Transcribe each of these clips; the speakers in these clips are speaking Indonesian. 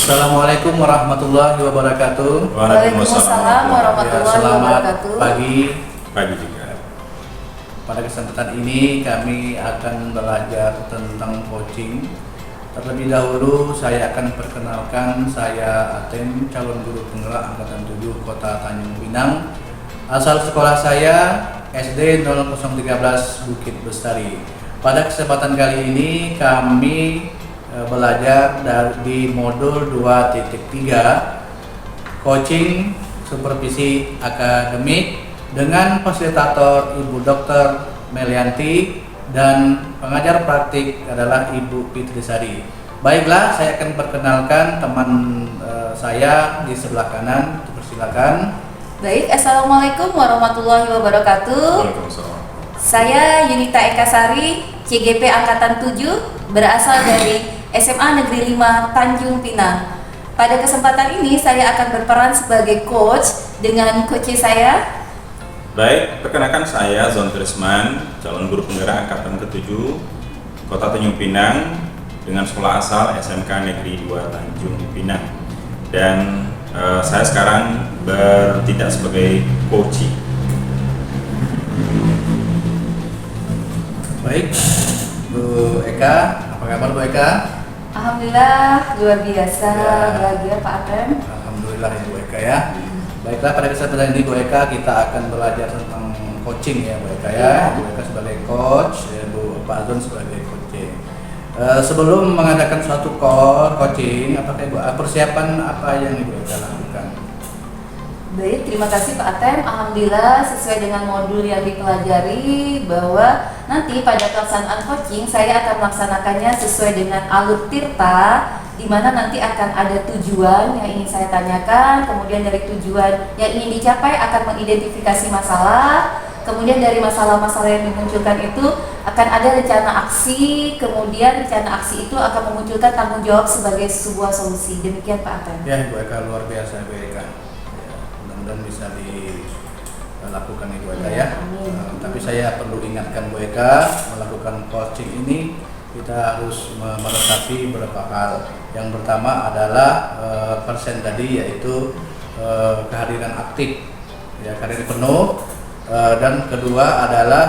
Assalamualaikum warahmatullahi wabarakatuh. Waalaikumsalam warahmatullahi wabarakatuh. Pagi juga. Pada kesempatan ini kami akan belajar tentang coaching. Terlebih dahulu saya akan perkenalkan, saya Atem, calon guru penggerak angkatan 7 Kota Tanjung Pinang. Asal sekolah saya SD 0013 Bukit Bestari. Pada kesempatan kali ini kami belajar di modul 2.3 coaching supervisi akademik dengan fasilitator Ibu Dr. Melianti dan pengajar praktik adalah Ibu Fitrisari. Baiklah, saya akan perkenalkan teman saya di sebelah kanan. Persilakan. Baik, Assalamualaikum warahmatullahi wabarakatuh. Waalaikumsalam. Saya Yunita Eka Sari, CGP Angkatan 7, berasal dari SMA Negeri 5 Tanjung Pinang. Pada kesempatan ini saya akan berperan sebagai coach dengan coach saya. Baik, perkenalkan saya Zon Trisman, calon guru penggerak angkatan ke-7 Kota Tanjung Pinang dengan sekolah asal SMK Negeri 2 Tanjung Pinang. Dan saya sekarang bertindak sebagai coach. Baik, Bu Eka, apa kabar Bu Eka? Alhamdulillah luar biasa, Ya. bahagia Pak Atem. Alhamdulillah ya Bu Eka ya. Baiklah, pada kesempatan ini Bu Eka kita akan belajar tentang coaching ya Bu Eka ya. Ya. Bu Eka sebagai coach, ya, Pak Azon sebagai coaching. Sebelum mengadakan suatu coaching, apakah Ibu persiapan apa yang Ibu Eka lakukan? Baik, terima kasih Pak Atem. Alhamdulillah sesuai dengan modul yang dipelajari bahwa nanti pada pelaksanaan coaching saya akan melaksanakannya sesuai dengan alur tirta, di mana nanti akan ada tujuan yang ingin saya tanyakan, kemudian dari tujuan yang ingin dicapai akan mengidentifikasi masalah, kemudian dari masalah-masalah yang dimunculkan itu akan ada rencana aksi, kemudian rencana aksi itu akan memunculkan tanggung jawab sebagai sebuah solusi. Demikian Pak Atem. Ya Bu Eka, luar biasa Bu Eka. Ya, mudah-mudahan bisa dilakukan Ibu Eka ya. Amin. Tapi saya perlu ingatkan Bu Eka, melakukan coaching ini kita harus melengkapi beberapa hal. Yang pertama adalah persen tadi, yaitu kehadiran aktif, ya, kehadiran penuh. Dan kedua adalah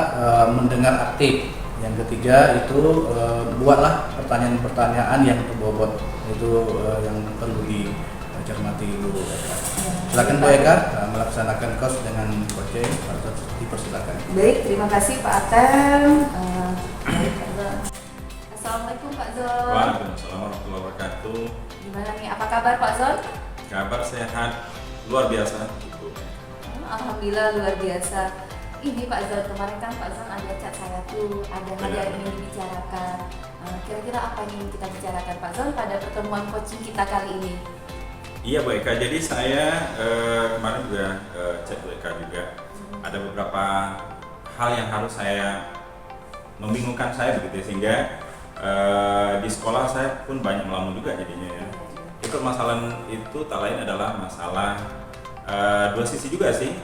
mendengar aktif. Yang ketiga itu buatlah pertanyaan-pertanyaan yang berbobot. Itu yang perlu dicermati Bu Eka. Silakan Bu Eka melaksanakan course dengan coaching. Dipersilakan. Baik, terima kasih Pak Atem. Baik, Pak Zon. Assalamualaikum Pak Zon. Waalaikumsalam warahmatullahi wabarakatuh. Gimana nih? Apa kabar Pak Zon? Kabar sehat, luar biasa. Alhamdulillah luar biasa. Ini Pak Zon, kemarin kan Pak Zon ada chat saya tuh, ada hal yang ingin dibicarakan. Kira-kira apa yang ingin kita bicarakan Pak Zon pada pertemuan coaching kita kali ini? Iya Bu Eka, jadi saya kemarin juga chat Bu Eka juga. Ada beberapa hal yang harus saya membingungkan saya begitu ya, sehingga di sekolah saya pun banyak melamun juga jadinya ya. Itu permasalahan itu tak lain adalah masalah dua sisi juga sih,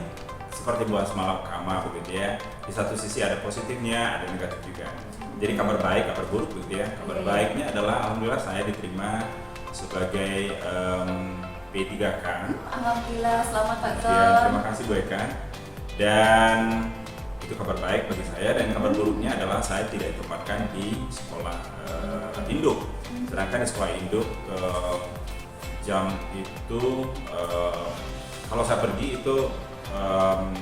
seperti buah semalam kama begitu ya. Di satu sisi ada positifnya, ada negatif juga. Jadi kabar baik, kabar buruk begitu ya. Kabar baiknya adalah alhamdulillah saya diterima sebagai P3K. Alhamdulillah, selamat Pak Zon. Ya, terima kasih Bu Eka. Dan itu kabar baik bagi saya, dan kabar buruknya adalah saya tidak ditempatkan di sekolah induk. Sedangkan di sekolah induk jam itu kalau saya pergi itu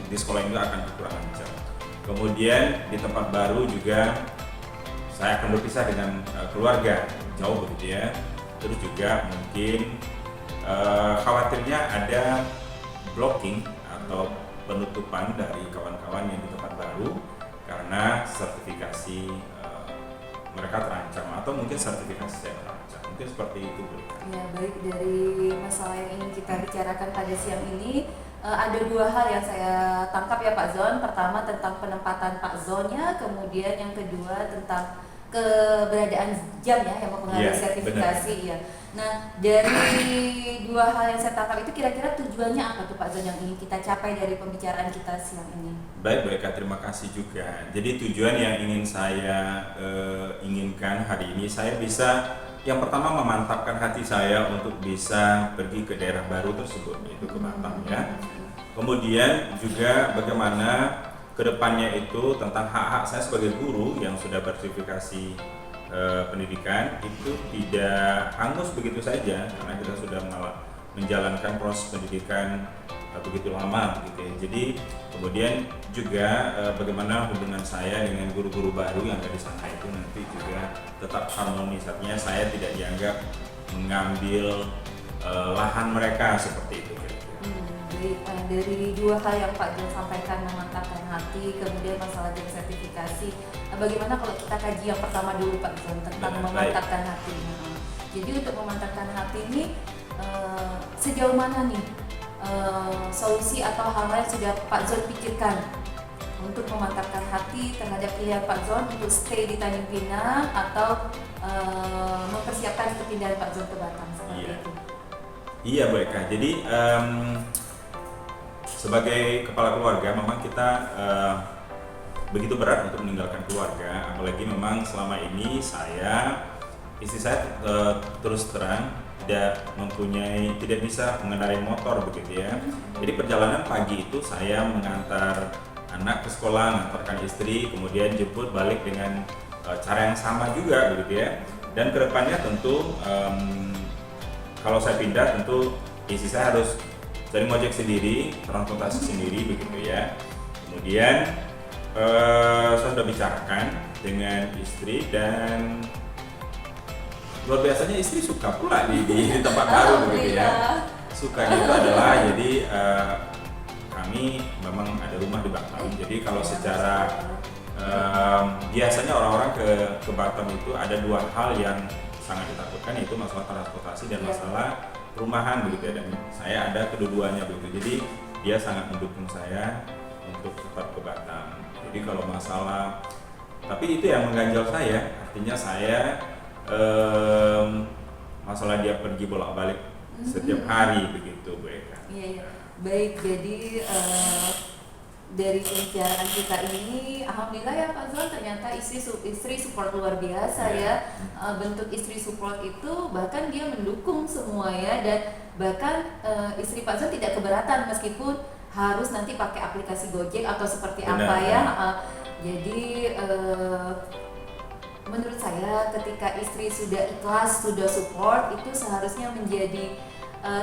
di sekolah induk akan kekurangan jam. Kemudian di tempat baru juga saya akan berpisah dengan keluarga jauh begitu ya. Terus juga mungkin khawatirnya ada blocking atau penutupan dari kawan-kawan yang di tempat baru karena sertifikasi mereka terancam, atau mungkin sertifikasi saya terancam. Mungkin seperti itu Bu. Ya, baik, dari masalah yang ingin kita bicarakan pada siang ini ada dua hal yang saya tangkap ya Pak Zon. Pertama tentang penempatan Pak Zonnya, kemudian yang kedua tentang keberadaan jam ya yang mempengaruhi Iya, sertifikasi ya. Nah, dari dua hal yang saya tangkap itu kira-kira tujuannya apa tuh Pak Zon yang ingin kita capai dari pembicaraan kita siang ini? Baik, Bu Eka, terima kasih juga. Jadi tujuan yang ingin saya inginkan hari ini, saya bisa yang pertama memantapkan hati saya untuk bisa pergi ke daerah baru tersebut, yaitu ke Batam ya. Kemudian juga bagaimana kedepannya itu tentang hak-hak saya sebagai guru yang sudah bersertifikasi pendidikan itu tidak hangus begitu saja karena kita sudah menjalankan proses pendidikan begitu lama gitu ya. Jadi kemudian juga bagaimana hubungan saya dengan guru-guru baru yang ada di sana itu nanti juga tetap harmonis, artinya saya tidak dianggap mengambil lahan mereka seperti itu. Dari dua hal yang Pak Jon sampaikan, memantapkan hati, kemudian masalah jam sertifikasi. Bagaimana kalau kita kaji yang pertama dulu Pak Jon tentang memantapkan hati? Jadi untuk memantapkan hati ini sejauh mana nih solusi atau hal yang sudah Pak Jon pikirkan untuk memantapkan hati terhadap pilihan Pak Jon untuk stay di Tanjung Pinang atau mempersiapkan kepindahan Pak Jon ke Batam seperti itu? Iya Bu Eka, jadi sebagai kepala keluarga memang kita begitu berat untuk meninggalkan keluarga, apalagi memang selama ini istri saya terus terang tidak bisa mengendarai motor begitu ya. Jadi perjalanan pagi itu saya mengantar anak ke sekolah, mengantarkan istri, kemudian jemput balik dengan cara yang sama juga begitu ya. Dan kedepannya tentu kalau saya pindah tentu istri saya harus cari ngojek sendiri, transportasi sendiri begitu ya. Kemudian saya sudah bicarakan dengan istri dan luar biasanya istri suka pula di tempat baru begitu ya. Sukanya itu adalah jadi kami memang ada rumah di Batam. Jadi kalau secara biasanya orang-orang ke Batam itu ada dua hal yang sangat ditakutkan, yaitu masalah transportasi dan masalah perumahan begitu ya, dan saya ada kedua-duanya begitu. Jadi dia sangat mendukung saya untuk tetap ke Batam. Jadi kalau masalah, tapi itu yang mengganjal saya, artinya saya masalah dia pergi bolak-balik setiap hari begitu Bu Eka. Iya. Baik, jadi dari pembicaraan kita ini, alhamdulillah ya Pak Zon, ternyata istri support luar biasa ya. Bentuk istri support itu bahkan dia mendukung semua ya, dan bahkan istri Pak Zon tidak keberatan meskipun harus nanti pakai aplikasi Gojek atau seperti apa ya. Jadi menurut saya ketika istri sudah ikhlas, sudah support, itu seharusnya menjadi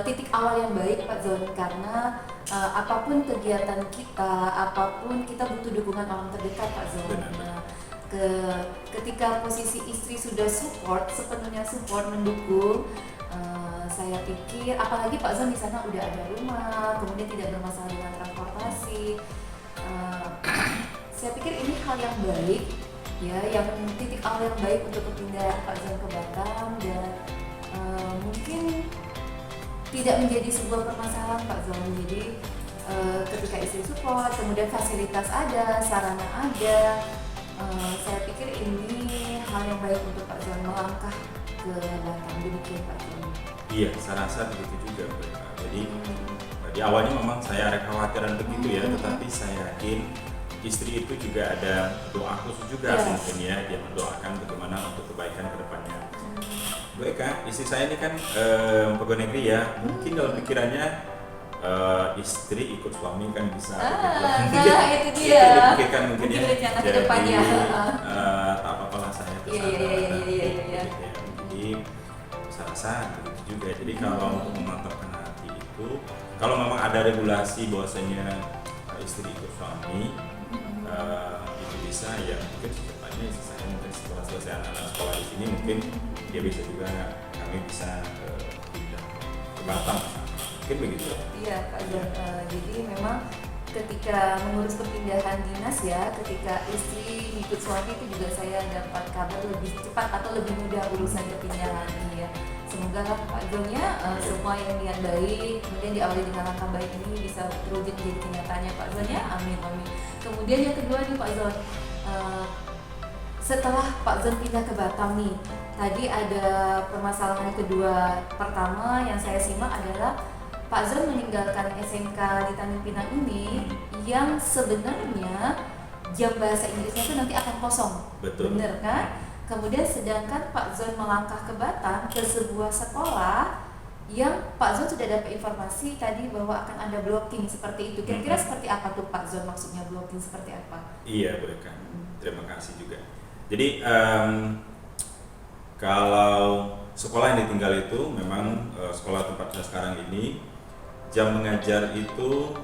titik awal yang baik Pak Zon, karena apapun kegiatan kita, apapun kita butuh dukungan orang terdekat Pak Zon. Nah, ketika posisi istri sudah support, sepenuhnya support, mendukung, saya pikir apalagi Pak Zon di sana udah ada rumah, kemudian tidak bermasalah dengan transportasi. Saya pikir ini hal yang baik ya, yang titik awal yang baik untuk kepindahan Pak Zon ke Batam, dan mungkin tidak menjadi sebuah permasalahan Pak Zon. Jadi ketika istri support, kemudian fasilitas ada, sarana ada, saya pikir ini hal yang baik untuk Pak Zon melangkah ke Batam. Demikian Pak Zon. Iya, saya rasa begitu juga Bu Eka. Jadi di awalnya memang saya ada kekhawatiran begitu ya, tetapi saya yakin istri itu juga ada doa khusus juga mungkin ya, dia mendoakan bagaimana untuk kebaikan ke depannya. Bu Eka, istri saya ini kan pegawai negeri ya, mungkin dalam pikirannya istri ikut suami kan bisa begitu. Nah itu dia. Dipikirkan mungkin ya. Rencana ke depannya. Tak apa-apalah saya ke sana. Iya. Jadi saya rasa begitu juga. Jadi kalau untuk memantapkan hati itu, kalau memang ada regulasi bahwasanya istri ikut suami, itu bisa ya, mungkin secepatnya istri saya mungkin setelah selesai anak-anak sekolah di sini mungkin dia bisa juga, kami bisa pindah ke Batam mungkin begitu. Iya Pak Zon, jadi memang ketika mengurus perpindahan dinas ya, ketika istri ikut suami itu juga saya dapat kabar lebih cepat atau lebih mudah urusan perpindahan ini ya. Semoga Pak Zon ya, semua yang niat baik kemudian diawali dengan langkah baik ini bisa terwujud menjadi kenyataannya Pak Zon ya, amin. Kemudian yang kedua nih Pak Zon, setelah Pak Zon pindah ke Batam nih, tadi ada permasalahan kedua. Pertama yang saya simak adalah Pak Zon meninggalkan SMK di Tanjung Pinang ini yang sebenarnya jam bahasa Inggrisnya itu nanti akan kosong. Betul. Bener kan? Kemudian sedangkan Pak Zon melangkah ke Batam ke sebuah sekolah yang Pak Zon sudah dapat informasi tadi bahwa akan ada blocking seperti itu. Kira-kira seperti apa tuh Pak Zon, maksudnya blocking seperti apa? Iya, boleh kan. Terima kasih juga. Jadi kalau sekolah yang ditinggal itu memang sekolah tempat saya sekarang ini jam mengajar itu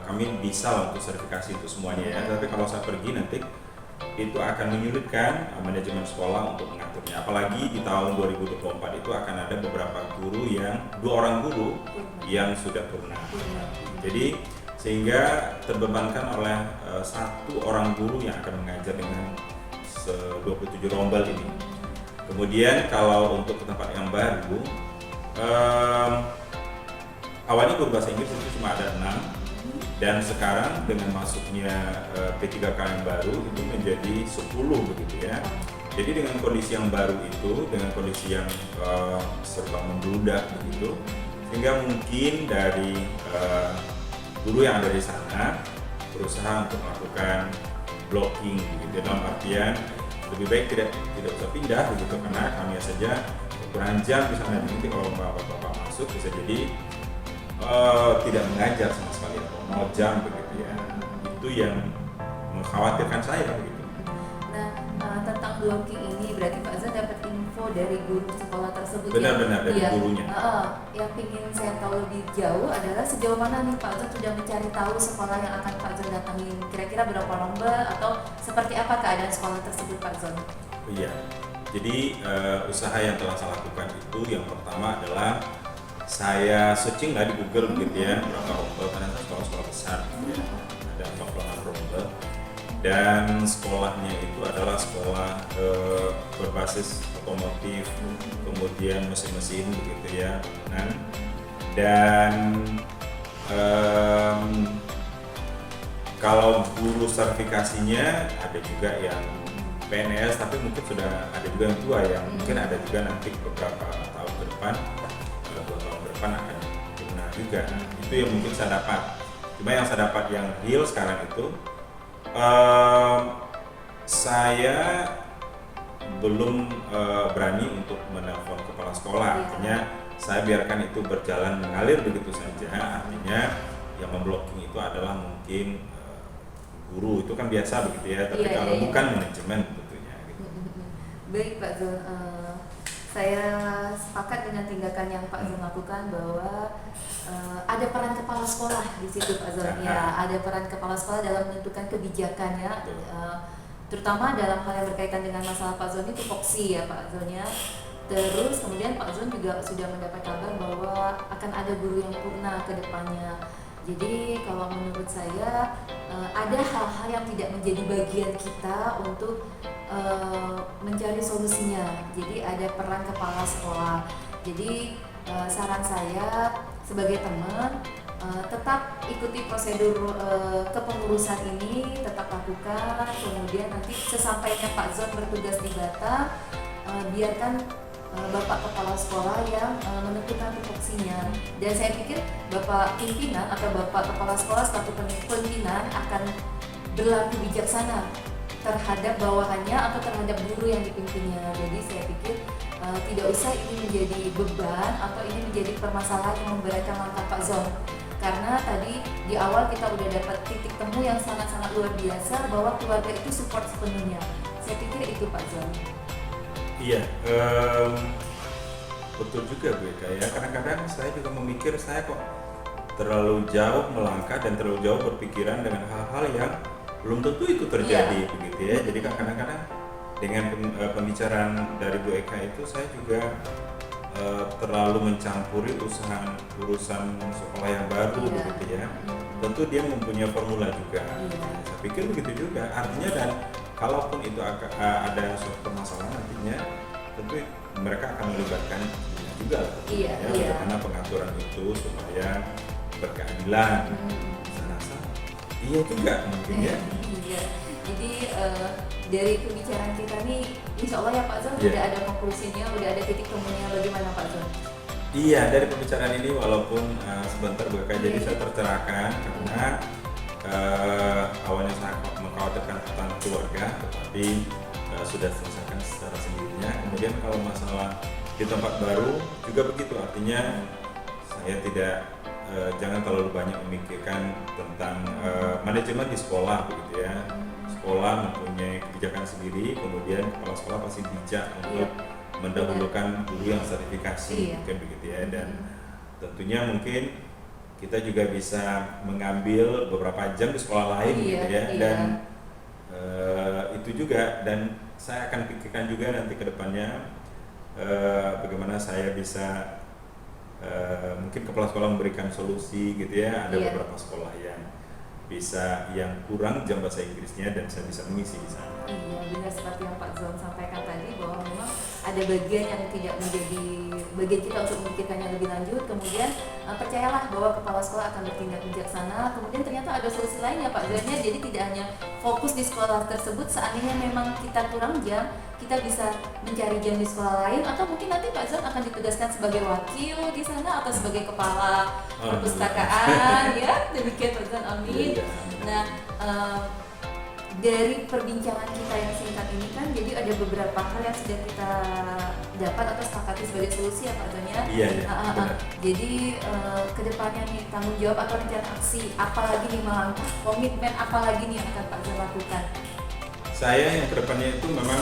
kami bisa untuk sertifikasi itu semuanya ya. Tapi kalau saya pergi nanti itu akan menyulitkan manajemen sekolah untuk mengaturnya. Apalagi di tahun 2024 itu akan ada beberapa guru yang 2 orang guru yang sudah purna. Jadi sehingga terbebankan oleh 1 orang guru yang akan mengajar dengan 27 rombel ini. Kemudian kalau untuk ke tempat yang baru, awalnya guru bahasa Inggris itu cuma ada 6. Dan sekarang dengan masuknya P3K yang baru itu menjadi 10 begitu ya. Jadi dengan kondisi yang baru itu, dengan kondisi yang serba membludak begitu, sehingga mungkin dari guru yang ada di sana berusaha untuk melakukan blocking begitu, dalam artian lebih baik tidak usah pindah begitu, karena kami saja kurang jam di sana. Nanti kalau bapak masuk bisa jadi tidak mengajar sama sekali atau 0 jam begitu ya. Itu yang mengkhawatirkan saya begitu. Nah, tentang blocking ini berarti Pak Zon dapat info dari guru sekolah tersebut. Benar-benar dari gurunya. Yang ingin saya tahu lebih jauh adalah sejauh mana nih Pak Zon sudah mencari tahu sekolah yang akan Pak Zon datangin. Kira-kira berapa rombel atau seperti apa keadaan sekolah tersebut Pak Zon? Iya. Jadi usaha yang telah saya lakukan itu yang pertama adalah saya searching lah di Google begitu ya, berapa rombel, karena sekolah besar gitu ya, ada 46 rombel, dan sekolahnya itu adalah sekolah berbasis otomotif, kemudian mesin-mesin begitu ya, dan kalau guru sertifikasinya ada juga yang PNS, tapi mungkin sudah ada juga yang tua, yang mungkin ada juga nanti beberapa tahun ke depan, 2 tahun ke depan akan benar juga. Itu yang mungkin saya dapat. Cuma yang saya dapat yang real sekarang itu, saya belum berani untuk menelpon kepala sekolah. Artinya saya biarkan itu berjalan mengalir begitu saja. Artinya yang memblocking itu adalah mungkin guru, itu kan biasa begitu ya. Tapi kalau bukan manajemen tentunya. Gitu. Baik Pak Zon, saya sepakat dengan tindakan yang Pak Zon lakukan bahwa ada peran kepala sekolah di situ Pak Zon. Ya, ada peran kepala sekolah dalam menentukan kebijakan ya. Terutama dalam hal yang berkaitan dengan masalah Pak Zon itu voksi ya Pak Zon ya. Terus kemudian Pak Zon juga sudah mendapat kabar bahwa akan ada guru yang purna ke depannya. Jadi kalau menurut saya ada hal-hal yang tidak menjadi bagian kita untuk mencari solusinya. Jadi ada peran kepala sekolah. Jadi saran saya sebagai teman tetap ikuti prosedur kepengurusan ini, tetap lakukan. Kemudian nanti sesampainya Pak Zon bertugas di Batam, biarkan Bapak Kepala Sekolah yang menentukan tupoksinya. Dan saya pikir Bapak Pimpinan atau Bapak Kepala Sekolah selaku pimpinan akan berlaku bijaksana terhadap bawahannya atau terhadap guru yang dipimpinnya. Jadi saya pikir tidak usah ini menjadi beban atau ini menjadi permasalahan yang memberatkan langkah Pak Zon. Karena tadi di awal kita udah dapat titik temu yang sangat-sangat luar biasa bahwa keluarga itu support sepenuhnya. Saya pikir itu Pak Zon. Iya, betul juga Bu Eka ya. Kadang-kadang saya juga memikir saya kok terlalu jauh melangkah dan terlalu jauh berpikiran dengan hal-hal yang belum tentu itu terjadi begitu ya. Jadi kadang-kadang dengan pembicaraan dari Bu Eka itu saya juga terlalu mencampuri urusan sekolah yang baru begitu ya. Tentu dia mempunyai formula juga. Saya pikir begitu juga. Artinya dan kalaupun itu ada suatu permasalahan nantinya, tentu mereka akan melibatkan juga. Bagaimana pengaturan itu supaya berkeadilan. Saya rasa Iya juga mungkin ya. Iya. Jadi dari pembicaraan kita nih, insya Allah ya Pak Zon, Iya. udah ada konklusinya, udah ada titik temunya bagaimana Pak Zon? Iya, dari pembicaraan ini walaupun sebentar Bu Eka, jadi Iya. saya tercerahkan karena awalnya saya mengkhawatirkan tentang keluarga, tetapi sudah selesaikan secara sendirinya. Kemudian kalau masalah di tempat baru juga begitu, artinya saya tidak jangan terlalu banyak memikirkan tentang manajemen di sekolah begitu ya. Sekolah mempunyai kebijakan sendiri, kemudian kepala sekolah pasti bijak untuk mendahulukan guru yang sertifikasi, Iya. mungkin begitu ya. Dan tentunya mungkin kita juga bisa mengambil beberapa jam di sekolah lain Iya, gitu ya. iya. Dan itu juga, dan saya akan pikirkan juga nanti ke depannya bagaimana saya bisa mungkin kepala sekolah memberikan solusi gitu ya. Ada Iya. beberapa sekolah yang kurang jam bahasa Inggrisnya dan saya bisa mengisi di sana. Iya, benar seperti yang Pak Zon sampaikan tadi, bahwa memang ada bagian yang tidak menjadi bagian kita untuk memikirkannya lebih lanjut. Kemudian percayalah bahwa kepala sekolah akan bertindak bijaksana. Kemudian ternyata ada solusi lain ya Pak Zonnya, jadi tidak hanya fokus di sekolah tersebut. Seandainya memang kita kurang jam, kita bisa mencari jam di sekolah lain, atau mungkin nanti Pak Zon akan ditugaskan sebagai wakil di sana atau sebagai kepala perpustakaan ya. Demikian Pak Zon, amin. Nah, dari perbincangan kita yang singkat ini kan, jadi ada beberapa hal yang sudah kita dapat atau sepakati sebagai solusi ya Pak Zon ya. Iya, benar. Jadi kedepannya nih, tanggung jawab atau rencana aksi apalagi nih, melangkah komitmen apalagi nih yang akan Pak Zon lakukan? Saya yang kedepannya itu memang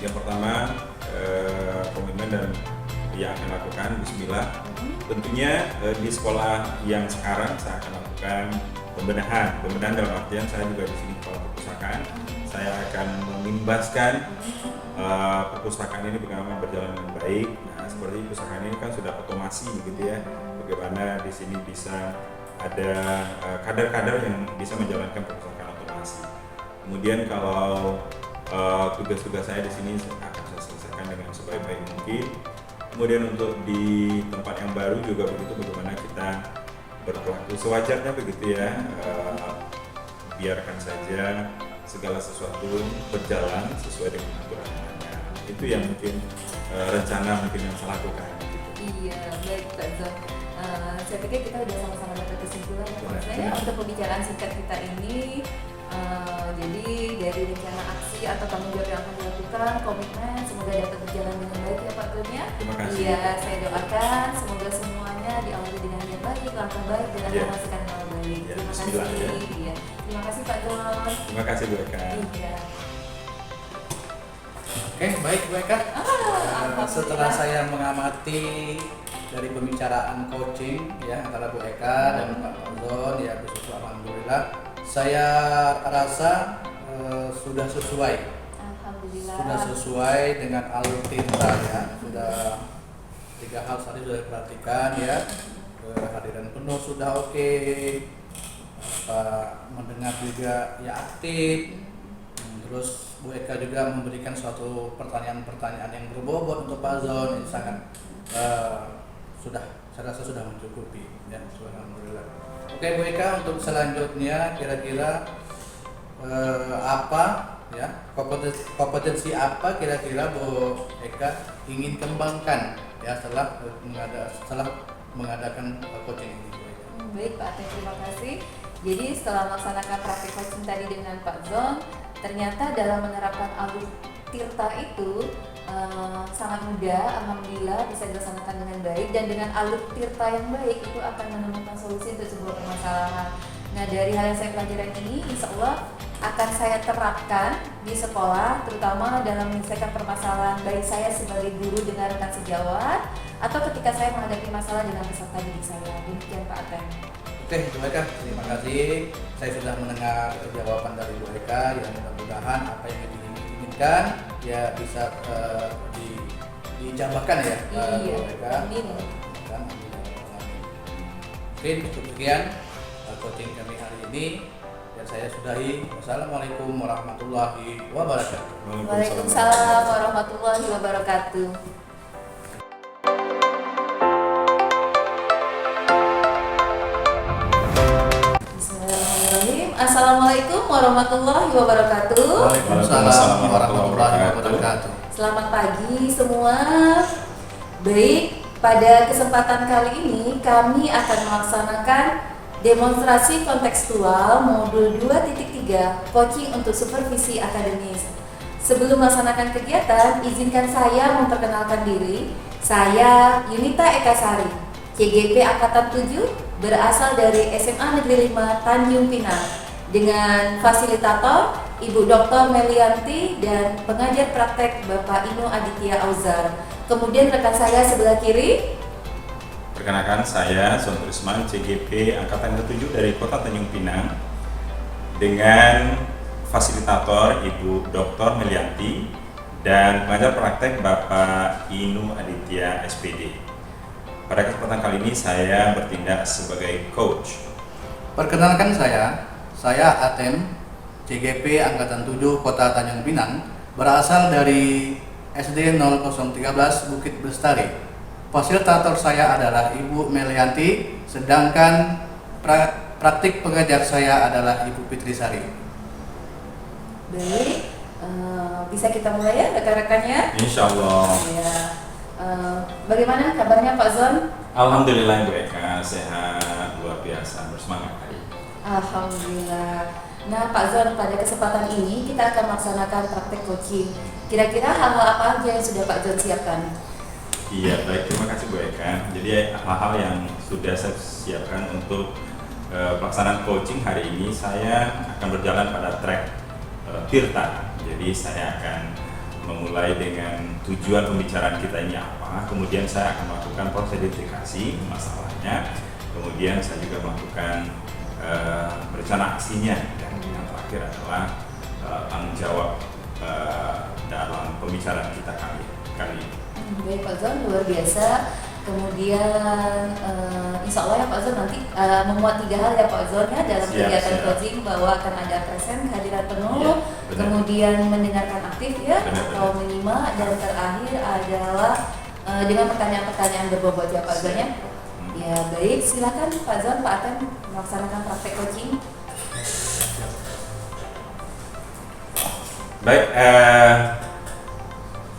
yang pertama komitmen dan yang akan lakukan Bismillah. Tentunya di sekolah yang sekarang saya akan lakukan pembenahan dalam artian saya juga di sini kepala perpustakaan. Saya akan menimbaskan perpustakaan ini bagaimana berjalan dengan baik. Nah, seperti perpustakaan ini kan sudah otomasi begitu ya. Bagaimana di sini bisa ada kader-kader yang bisa menjalankan perpustakaan otomasi. Kemudian kalau tugas-tugas saya di sini akan saya selesaikan dengan sebaik-baik mungkin. Kemudian untuk di tempat yang baru juga begitu, bagaimana kita berperilaku sewajarnya begitu ya. Biarkan saja segala sesuatu berjalan sesuai dengan aturannya. Itu yang mungkin rencana mungkin yang saya lakukan. Gitu. Iya, baik Pak Zon. Saya pikir kita udah sama-sama dapat kesimpulan ya Pak Zon ya, Benar. untuk pembicaraan singkat kita ini. Jadi dari rencana aksi atau tanggung jawab yang akan dilakukan, komitmen, semoga dapat berjalan dengan baik ya Pak Zon ya. Terima kasih. Iya, saya doakan semoga semuanya diawali dengan yang baik, langkah baik, dan Iya. menghasilkan hal baik. Iya, Terima bismillah, kasih. ya. Iya. Terima kasih Pak Zon. Terima kasih Bu Eka. Iya. Oke, baik Bu Eka. Alhamdulillah. Setelah saya mengamati dari pembicaraan coaching ya antara Bu Eka dan Pak Zon ya, bersyukur alhamdulillah. Saya rasa sudah sesuai. Alhamdulillah. Sudah sesuai dengan alur tinta ya. Sudah 3 hal tadi sudah diperhatikan ya. Kehadiran penuh sudah oke. Mendengar juga ya aktif. Terus Bu Eka juga memberikan suatu pertanyaan-pertanyaan yang berbobot untuk Pak Zon. Ini sangat saya rasa sudah mencukupi ya. Alhamdulillah. Oke Bu Eka, untuk selanjutnya kira-kira apa ya, kompetensi apa kira-kira Bu Eka ingin kembangkan ya setelah mengadakan coaching ini Bu Eka? Baik Pak Aten, terima kasih. Jadi setelah melaksanakan praktik coaching tadi dengan Pak Zon, ternyata dalam menerapkan alur tirta itu sangat mudah, alhamdulillah bisa dilaksanakan dengan baik, dan dengan alur tirta yang baik itu akan menemukan solusi untuk sebuah permasalahan. Nah, dari hal yang saya pelajari ini, insya Allah akan saya terapkan di sekolah, terutama dalam menyelesaikan permasalahan baik saya sebagai guru dengan rekan sejawat, atau ketika saya menghadapi masalah dengan peserta didik saya. Demikian Pak Aten. Oke Bu Eka, terima kasih. Saya sudah mendengar jawaban dari Bu Eka, yang mudah-mudahan apa yang diinginkan ya bisa dijabarkan ya Iya, Bu Eka. amin. Oke, cukup sekian coaching kami hari ini. Dan saya sudahi. Wassalamualaikum warahmatullahi wabarakatuh. Waalaikumsalam warahmatullahi wabarakatuh. Bismillahirrahmanirrahim. Assalamualaikum warahmatullahi wabarakatuh. Waalaikumsalam warahmatullahi wabarakatuh. Selamat pagi semua. Baik, pada kesempatan kali ini kami akan melaksanakan demonstrasi kontekstual modul 2.3 coaching untuk supervisi akademis. Sebelum melaksanakan kegiatan, izinkan saya memperkenalkan diri. Saya Yunita Ekasari, CGP Angkatan 7, berasal dari SMA Negeri 5 Tanjung Pinang, dengan fasilitator Ibu Dr. Melianti dan pengajar praktek Bapak Inu Aditya Auzar. Kemudian rekan saya sebelah kiri. Perkenalkan, saya Son Trisman, CGP Angkatan ke-7 dari Kota Tanjung Pinang, dengan fasilitator Ibu Dr. Melianti dan pengajar praktek Bapak Inu Aditya SPD. Pada kesempatan kali ini saya bertindak sebagai coach. Perkenalkan saya Atem, CGP Angkatan 7 Kota Tanjung Pinang, berasal dari SD 0013 Bukit Bestari. Fasilitator saya adalah Ibu Melianti, sedangkan praktik pengajar saya adalah Ibu Fitri Sari. Baik, bisa kita mulai ya rekan-rekannya? Insya Allah. Ya. Bagaimana kabarnya Pak Zon? Alhamdulillah Bu Eka, sehat, luar biasa, bersemangat hari. Alhamdulillah. Nah Pak Zon, pada kesempatan ini kita akan melaksanakan praktek coaching. Kira-kira hal-hal apa aja yang sudah Pak Zon siapkan? Iya, baik, terima kasih Bu Eka. Jadi hal-hal yang sudah saya siapkan untuk pelaksanaan coaching hari ini, saya akan berjalan pada track Tirta. Jadi saya akan memulai dengan tujuan pembicaraan kita ini apa, kemudian saya akan melakukan proses identifikasi masalahnya, kemudian saya juga melakukan rencana aksinya, dan yang terakhir adalah tanggung jawab dalam pembicaraan kita kali ini. Baik Pak Zon, luar biasa. Kemudian insya Allah ya Pak Zon nanti memuat 3 hal ya Pak Zon ya dalam kegiatan coaching, bahwa akan ada present, kehadiran penuh, Ya, kemudian mendengarkan aktif ya, Benar. atau menyimak, dan terakhir adalah dengan pertanyaan-pertanyaan berbobot ya Pak Zon ya. Ya baik, silakan Pak Zon, Pak Atem melaksanakan praktek coaching. Baik,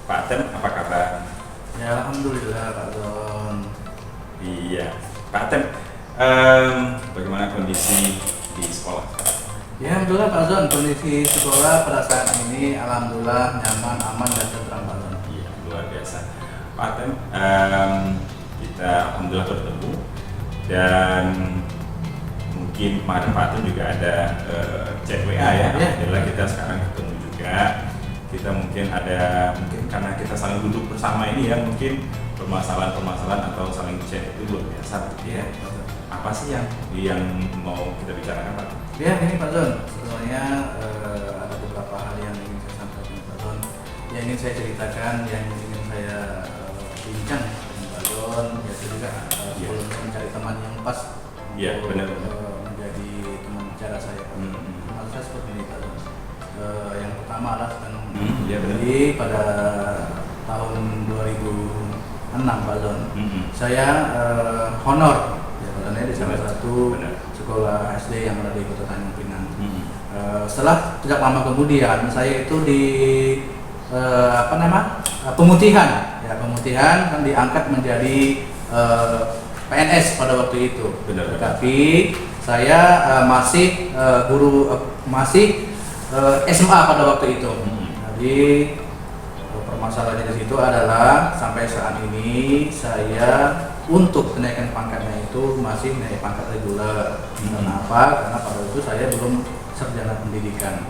Pak Atem, apa kabar? Ya, alhamdulillah Pak Zon. Iya, Pak Atem, bagaimana kondisi di sekolah? Ya, alhamdulillah Pak Zon, kondisi sekolah pada saat ini alhamdulillah nyaman, aman, dan tentram Pak Zon. Iya, luar biasa. Pak Atem, kita alhamdulillah bertemu, dan mungkin kemarin Pak Atem juga ada chat WA ya. Alhamdulillah kita sekarang ketemu juga. Kita mungkin karena kita saling duduk bersama ini ya, mungkin permasalahan atau saling chat itu luar biasa ya. Apa sih yang mau kita bicarakan Pak? Ya, ini Pak Zon, sebenarnya ada beberapa hal yang ingin saya sampaikan Pak Zon, yang ingin saya ceritakan, yang ingin saya bincang dengan Pak Zon, ya juga sebelum saya mencari teman yang pas untuk menjadi teman bicara saya Pak Zon. Maksud saya seperti ini Pak Zon. Yang pertama adalah tentang jadi pada tahun 2006 Pak Zon, saya honor ya Pak Zon ya, di salah satu sekolah SD yang ada di Kota Tanjung Pinang. Setelah tidak lama kemudian saya itu di pemutihan kan diangkat menjadi PNS pada waktu itu. Tapi saya masih SMA pada waktu itu. Jadi permasalahannya di situ adalah sampai saat ini saya untuk kenaikan pangkatnya itu masih naik pangkat reguler. Kenapa? Karena pada waktu itu saya belum sarjana pendidikan.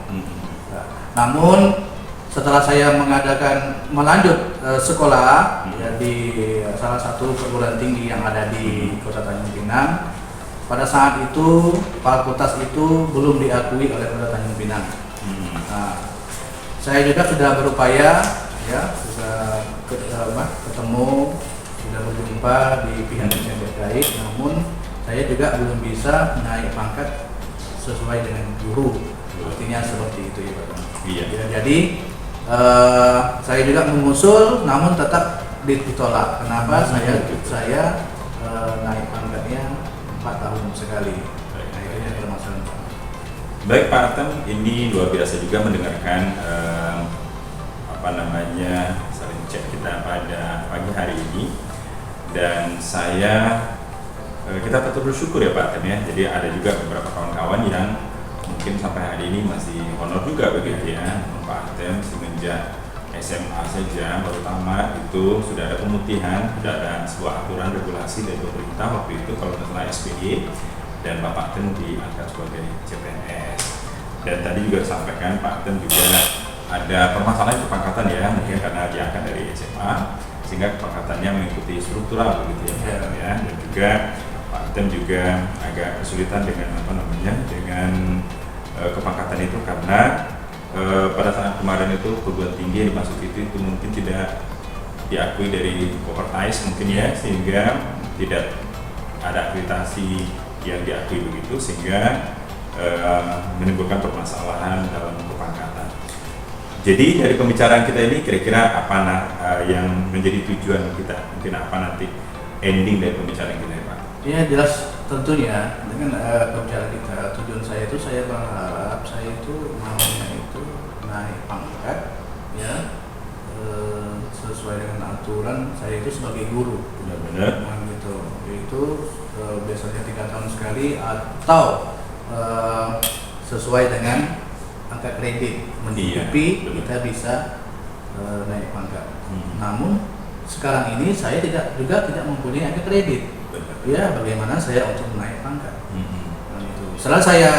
Namun setelah saya melanjut sekolah ya, di salah satu perguruan tinggi yang ada di Kota Tanjung Pinang, pada saat itu fakultas itu belum diakui oleh Kota Tanjung Pinang. Nah, saya juga sudah berupaya ya, sudah ketemu, sudah berjumpa di pihak yang terkait, namun saya juga belum bisa naik pangkat sesuai dengan guru. Artinya seperti itu ya Pak. Iya. Ya, jadi saya juga mengusul, namun tetap ditolak. Kenapa? Saya naik pangkatnya 4 tahun sekali. Nah, itu yang permasalahan Pak. Baik Pak Atem, ini luar biasa juga mendengarkan saling cek kita pada pagi hari ini, dan kita patut bersyukur ya Pak Atem ya. Jadi ada juga beberapa kawan-kawan yang mungkin sampai hari ini masih honor juga begitu ya. Pak Atem semenjak SMA saja baru tamat itu sudah ada pemutihan, sudah ada sebuah aturan regulasi dari pemerintah waktu itu kalau masalah SPY, dan Bapak Atem diangkat sebagai CPNS. Dan tadi juga disampaikan Pak Atem juga ada permasalahan kepangkatan ya, mungkin karena diangkat dari SMA sehingga kepangkatannya mengikuti struktural begitu ya, ya. Dan juga Pak Atem juga agak kesulitan dengan dengan kepangkatan itu karena pada saat kemarin itu perguruan tinggi yang dimaksud itu mungkin tidak diakui dari Kopertais mungkin ya, sehingga tidak ada akreditasi yang diakui begitu, sehingga menimbulkan permasalahan dalam kepangkatan. Jadi dari pembicaraan kita ini kira-kira apa yang menjadi tujuan kita, mungkin apa nanti ending dari pembicaraan kita ya Pak? Ya jelas tentunya dengan pembicaraan kita, tujuan saya itu saya berharap saya itu maunya itu naik pangkat ya, sesuai dengan aturan saya itu sebagai guru. Benar-benar. Nah, gitu. Itu biasanya 3 tahun sekali atau sesuai dengan angka kredit mencukupi kita bisa naik pangkat. Namun sekarang ini saya tidak mempunyai angka kredit. Ya bagaimana saya untuk naik pangkat. Nah, itu. Setelah saya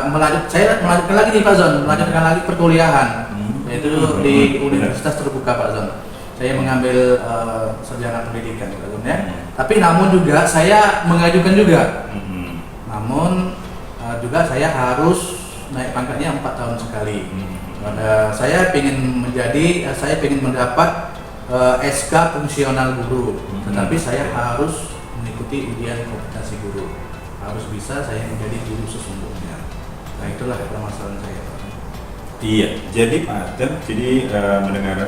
melanjutkan lagi nih Pak Zon, melanjutkan lagi perkuliahan, yaitu di Universitas Terbuka Pak Zon. Saya mengambil sarjana pendidikan Pak Zon ya. Tapi namun juga saya mengajukan juga. Namun juga saya harus naik pangkatnya 4 tahun sekali. Saya ingin mendapat SK fungsional guru, tetapi saya harus mengikuti ujian kompetensi guru. Harus bisa saya menjadi guru sesungguhnya. Nah itulah permasalahan saya Pak. Iya, jadi Pak Atem, mendengar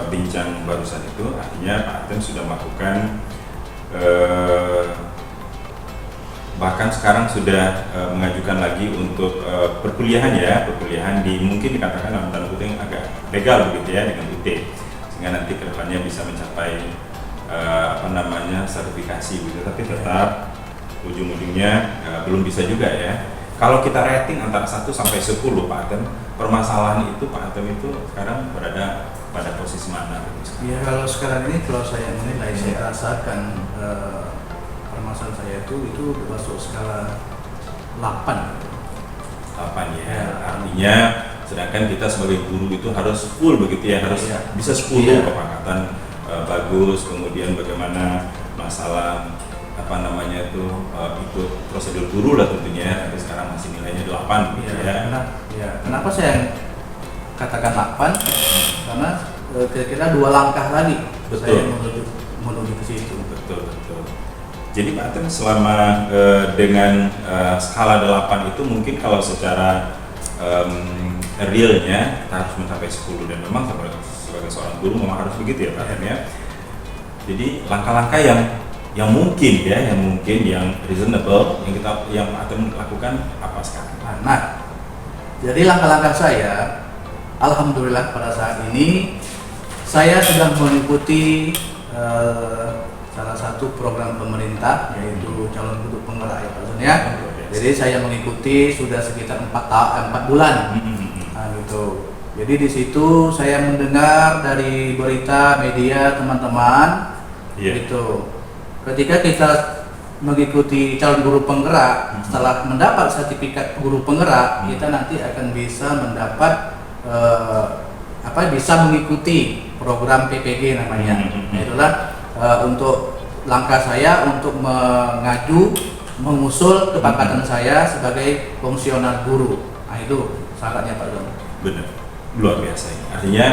bincang barusan itu artinya Pak Atem sudah melakukan bahkan sekarang sudah mengajukan lagi untuk perkuliahan di mungkin dikatakan dalam tanda kutip agak legal begitu ya dengan UT, sehingga nanti kedepannya bisa mencapai sertifikasi gitu, tapi tetap ujung-ujungnya belum bisa juga ya. Kalau kita rating antara 1 sampai 10 Pak Atem, permasalahan itu Pak Atem itu sekarang berada pada posisi mana? Ya kalau sekarang ini kalau saya menilai, saya rasakan permasalahan saya itu masuk skala 8 ya. Artinya sedangkan kita sebagai guru itu harus full begitu ya, harus bisa 10 kepangkatan bagus, kemudian bagaimana masalah ikut prosedur guru lah tentunya, tapi sekarang masih nilainya 8 gitu ya. Kenapa saya katakan 8? Karena kira-kira 2 langkah lagi saya menuju ke situ. Betul. Jadi Pak Atem selama dengan skala 8 itu mungkin kalau secara realnya kita harus mencapai 10, dan memang sebagai seorang guru memang harus begitu ya Pak Atem ya. Jadi langkah-langkah yang mungkin yang reasonable yang Pak Atem lakukan apa sekarang? Nah, jadi langkah-langkah saya, alhamdulillah pada saat ini saya sudah mengikuti salah satu program pemerintah, yaitu calon guru penggerak ya Pak Zon ya. Jadi saya mengikuti sudah sekitar 4 bulan. Nah, gitu. Jadi di situ saya mendengar dari berita media teman-teman gitu. Ketika kita mengikuti calon guru penggerak, setelah mendapat sertifikat guru penggerak, kita nanti akan bisa mendapat bisa mengikuti program PPG namanya. Itulah untuk langkah saya untuk mengusul kepangkatan saya sebagai fungsional guru. Nah itu syaratnya Pak Zon. Benar, luar biasa. Artinya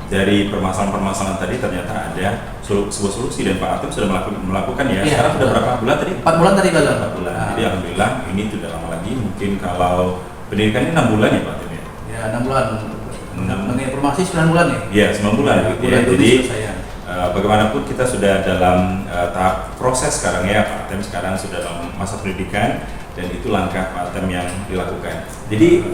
dari permasalahan-permasalahan tadi ternyata ada sebuah solusi, dan Pak Atem sudah melakukan ya. Sekarang sudah berapa bulan tadi? 4 bulan tadi Pak Zon. 4 bulan. Jadi alhamdulillah ini tidak lama lagi. Mungkin kalau pendidikannya 6 bulan ya Pak Atem ya? Ya 6 bulan. Mengenai informasi 9 bulan ya? Iya 9 bulan gitu ya. Jadi bagaimanapun kita sudah dalam tahap proses sekarang ya Pak Atem, sekarang sudah dalam masa pendidikan, dan itu langkah Pak Atem yang dilakukan. Jadi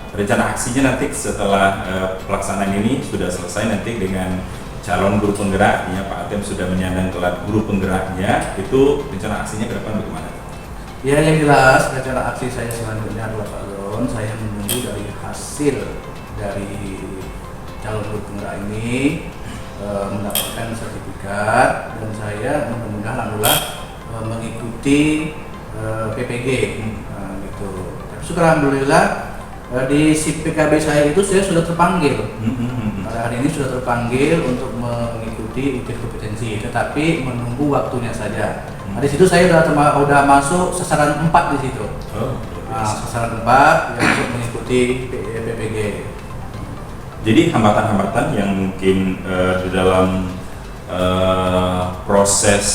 rencana aksinya nanti setelah pelaksanaan ini sudah selesai nanti dengan calon guru penggerak, ya Pak Atem sudah menyandang gelar guru penggeraknya, itu rencana aksinya ke depan bagaimana? Ya, yang jelas rencana aksi saya selanjutnya adalah Pak Zon, saya menunggu dari hasil dari calon guru penggerak ini mendapatkan sertifikat, dan saya mudah-mudahan adalah mengikuti PPG gitu. Tapi syukur alhamdulillah di SIP PKB saya itu saya sudah terpanggil. Pada hari ini sudah terpanggil untuk mengikuti ujian kompetensi, tetapi menunggu waktunya saja. Nah, di situ saya sudah masuk sasaran 4 di situ. Sasaran 4 yang untuk mengikuti PPG. Jadi hambatan-hambatan yang mungkin di dalam proses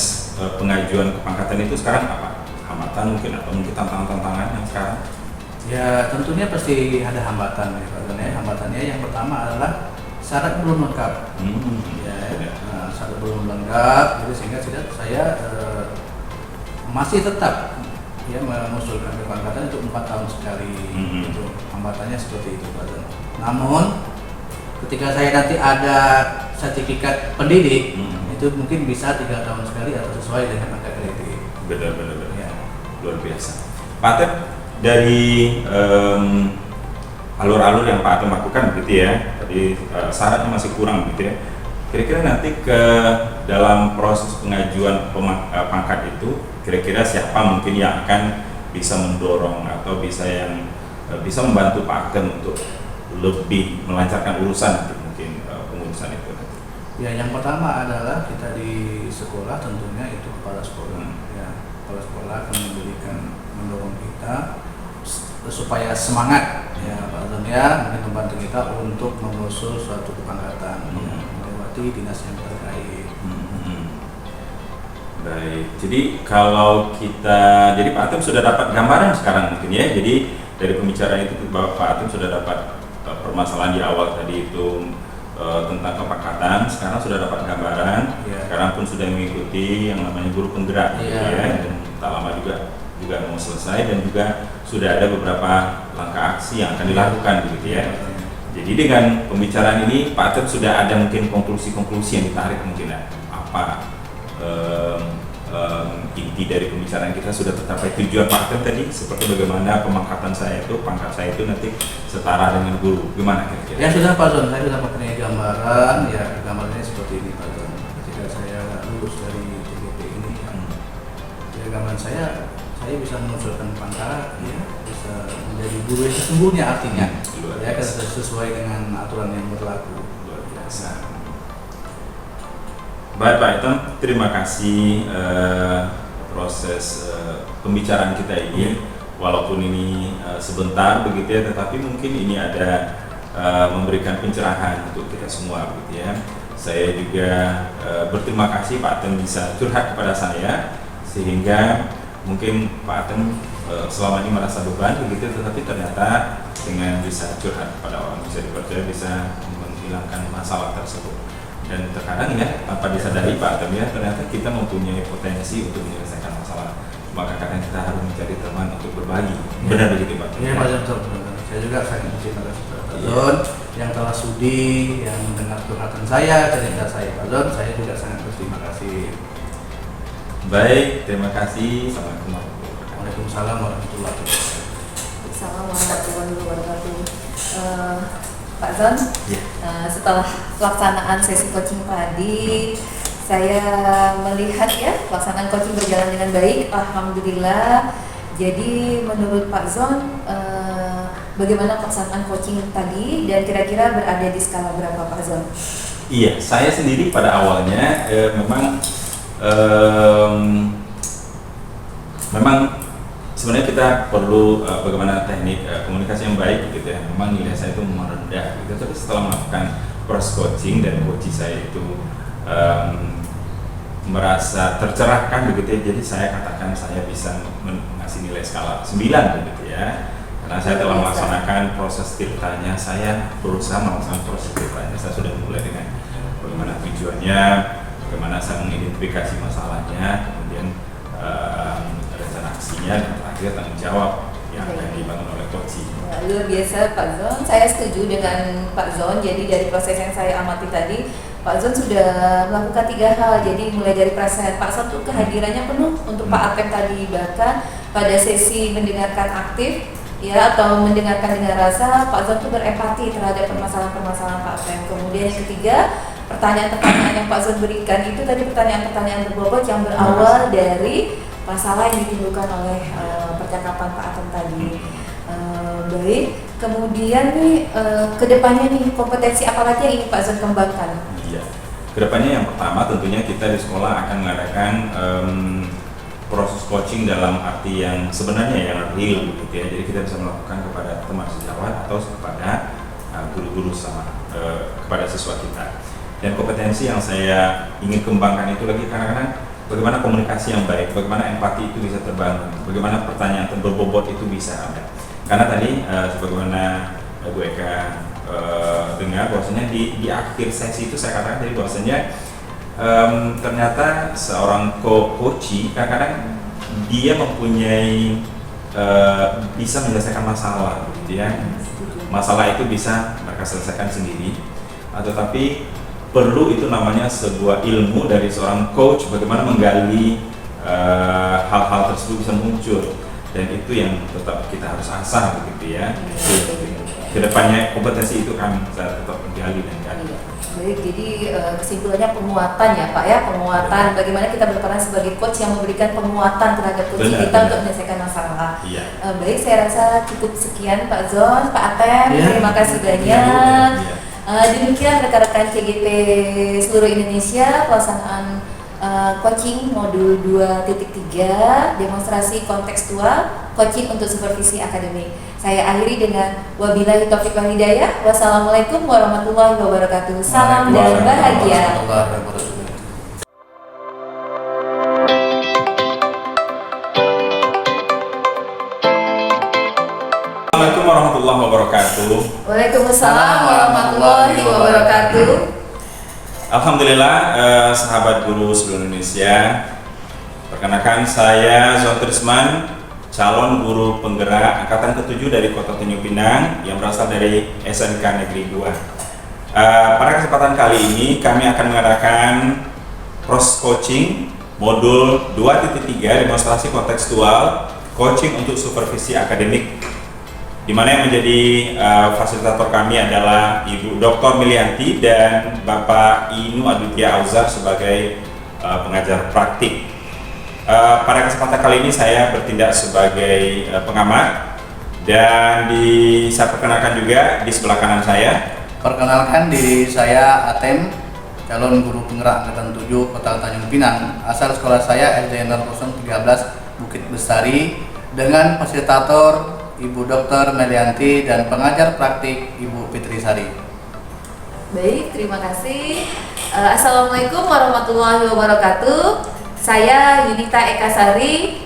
pengajuan kepangkatan itu sekarang apa? Hambatan mungkin atau mungkin tantangan-tantangan yang sekarang? Ya, tentunya pasti ada hambatan ya Pak Zon. Hambatannya yang pertama adalah syarat belum lengkap. Syarat belum lengkap, jadi sehingga saya masih tetap ya mengusulkan kepangkatan untuk 4 tahun sekali. Itu hambatannya seperti itu Pak Zon. Namun ketika saya nanti ada sertifikat pendidik, itu mungkin bisa 3 tahun sekali atau sesuai dengan angka kredit. Benar. Ya. Luar biasa. Pak Atem, dari alur-alur yang Pak Atem lakukan begitu ya, tadi syaratnya masih kurang begitu ya. Kira-kira nanti ke dalam proses pengajuan pangkat itu, kira-kira siapa mungkin yang akan bisa mendorong atau bisa membantu Pak Atem untuk lebih melancarkan urusan nanti mungkin pengurusan itu? Ya, yang pertama adalah kita di sekolah tentunya itu kepala sekolah. Ya, kepala sekolah akan mendorong kita supaya semangat ya Pak Zon ya, mungkin membantu kita untuk mengusul suatu kepangkatan melewati dinas yang terkait. Baik, jadi kalau jadi Pak Atem sudah dapat gambaran sekarang mungkin ya, jadi dari pembicaraan itu bahwa Pak Atem sudah dapat permasalahan di awal tadi itu tentang kepangkatan, sekarang sudah dapat gambaran, sekarang pun sudah mengikuti yang namanya guru penggerak gitu ya, dan tak lama juga mau selesai, dan juga sudah ada beberapa langkah aksi yang akan dilakukan begitu ya. Jadi dengan pembicaraan ini Pak Atem sudah ada mungkin konklusi-konklusi yang ditarik mungkin ya, apa inti dari pembicaraan kita sudah tercapai tujuan Pak Atem tadi, seperti bagaimana pangkat saya itu nanti setara dengan guru, gimana kira-kira? Ya sudah Pak Zon, saya sudah mempunyai gambaran, ya gambarnya seperti ini Pak Zon. Ketika saya lulus dari TGP ini, ya gambaran saya bisa mengusulkan pangkat, ya bisa menjadi guru yang sesungguhnya artinya, ya sesuai dengan aturan yang berlaku. Luar biasa. Baik Pak Atem, terima kasih proses pembicaraan kita ini, walaupun ini sebentar begitu ya, tetapi mungkin ini ada memberikan pencerahan untuk kita semua begitu ya. Saya juga berterima kasih Pak Atem bisa curhat kepada saya, sehingga mungkin Pak Atem selama ini merasa beban begitu, tetapi ternyata dengan bisa curhat kepada orang bisa dipercaya bisa menghilangkan masalah tersebut. Dan terkadang ya tanpa disadari Pak Atem ya, ternyata kita mempunyai potensi untuk menyelesaikan masalah, maka kadang kita harus mencari teman untuk berbagi. Benar begitu Pak? Iya Pak Zon, saya juga sangat berterima kasih Pak Zon yang telah sudi yang mendengar curhatan saya, cerita saya Pak Zon, saya juga sangat berterima kasih. Baik, terima kasih. Assalamualaikum warahmatullahi wabarakatuh. Waalaikumsalam warahmatullahi wabarakatuh. Assalamualaikum warahmatullahi wabarakatuh. Pak Zon, setelah pelaksanaan sesi coaching tadi, saya melihat ya pelaksanaan coaching berjalan dengan baik, alhamdulillah. Jadi menurut Pak Zon, bagaimana pelaksanaan coaching tadi dan kira-kira berada di skala berapa Pak Zon? Iya, saya sendiri pada awalnya memang sebenarnya kita perlu bagaimana teknik komunikasi yang baik gitu ya. Memang nilai saya itu merendah gitu, tapi setelah melakukan proses coaching dan coach saya itu merasa tercerahkan begitu ya, jadi saya katakan saya bisa mengasih nilai skala 9 begitu ya, karena saya telah melaksanakan proses tirtanya. Saya berusaha melaksanakan proses tirtanya. Saya sudah mulai dengan bagaimana tujuannya, bagaimana saya mengidentifikasi masalahnya, kemudian rencana aksinya, dan akhirnya tanggung jawab yang akan dibangun oleh coaching. Ya, luar biasa Pak Zon, saya setuju dengan Pak Zon. Jadi dari proses yang saya amati tadi, Pak Zon sudah melakukan 3 hal. Jadi mulai dari perasaan Pak Zon tuh kehadirannya penuh untuk Pak Atem tadi, bahkan pada sesi mendengarkan aktif ya atau mendengarkan dengan rasa, Pak Zon tuh berempati terhadap permasalahan-permasalahan Pak Atem. Kemudian yang ketiga, pertanyaan-pertanyaan yang Pak Zon berikan itu tadi pertanyaan-pertanyaan berbobot yang berawal dari masalah yang ditimbulkan oleh percakapan Pak Atem tadi. Baik, kemudian nih kedepannya nih kompetensi apa lagi yang ingin Pak Zon kembangkan? Iya, kedepannya yang pertama tentunya kita di sekolah akan mengadakan proses coaching dalam arti yang sebenarnya yang real gitu ya. Jadi kita bisa melakukan kepada teman sejawat atau kepada guru-guru sama kepada siswa kita. Dan kompetensi yang saya ingin kembangkan itu lagi kadang-kadang bagaimana komunikasi yang baik, bagaimana empati itu bisa terbangun, bagaimana pertanyaan berbobot itu bisa ada. Karena tadi sebagaimana Bu Eka dengar bahwasanya di akhir sesi itu saya katakan tadi bahwasanya ternyata seorang coach kadang-kadang dia mempunyai bisa menyelesaikan masalah gitu ya. Masalah itu bisa mereka selesaikan sendiri, tetapi perlu itu namanya sebuah ilmu dari seorang coach bagaimana menggali hal-hal tersebut bisa muncul, dan itu yang tetap kita harus asah begitu ya. Kedepannya kompetensi itu kami tetap menggali dan gali. Baik, jadi kesimpulannya penguatan ya Pak ya, penguatan. Bagaimana kita berperan sebagai coach yang memberikan penguatan terhadap coach kita untuk menyelesaikan masalah. Iya. Baik, saya rasa cukup sekian Pak Zon, Pak Atem, terima kasih banyak. Demikian rekan-rekan CGP seluruh Indonesia pelaksanaan coaching modul 2.3 demonstrasi kontekstual coaching untuk supervisi akademik. Saya akhiri dengan wabillahi taufiq wal hidayah. Wassalamualaikum warahmatullahi wabarakatuh. Salam dan bahagia. Assalamualaikum warahmatullahi wabarakatuh. Waalaikumsalam warahmatullahi wabarakatuh. Alhamdulillah, sahabat guru seluruh Indonesia. Perkenalkan saya Zon Trisman, calon guru penggerak angkatan ke-7 dari Kota Tanjung Pinang yang berasal dari SMK Negeri 2. Pada kesempatan kali ini kami akan mengadakan proses coaching modul 2.3 demonstrasi kontekstual coaching untuk supervisi akademik, di mana yang menjadi fasilitator kami adalah Ibu Dr. Melianti dan Bapak Inu Aditya Auzar sebagai pengajar praktik. Pada kesempatan kali ini saya bertindak sebagai pengamat, dan saya perkenalkan juga di sebelah kanan saya. Perkenalkan diri saya Atem, calon guru penggerak angkatan 7 Kota Tanjung Pinang. Asal sekolah saya SD 013 Bukit Bestari, dengan fasilitator Ibu Dr. Melianti dan pengajar praktik Ibu Fitri Sari. Baik, terima kasih. Assalamualaikum warahmatullahi wabarakatuh. Saya Yunita Eka Sari,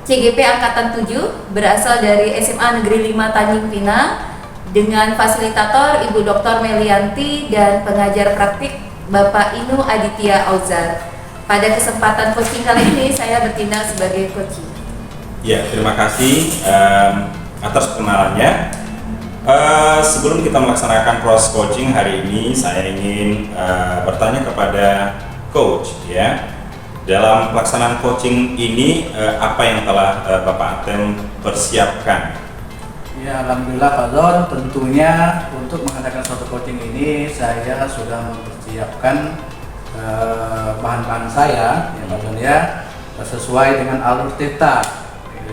CGP Angkatan 7, berasal dari SMA Negeri 5 Tanjung Pinang, dengan fasilitator Ibu Dr. Melianti dan pengajar praktik Bapak Inu Aditya Auzar. Pada kesempatan coaching kali ini saya bertindak sebagai coaching. Ya, terima kasih atas perkenalannya. Sebelum kita melaksanakan proses coaching hari ini, saya ingin bertanya kepada coach ya. Dalam pelaksanaan coaching ini, apa yang telah Bapak Atem persiapkan? Ya, alhamdulillah Pak Zon, tentunya untuk mengadakan suatu coaching ini saya sudah mempersiapkan bahan-bahan saya ya Pak Zon ya, sesuai dengan alur TIRTA,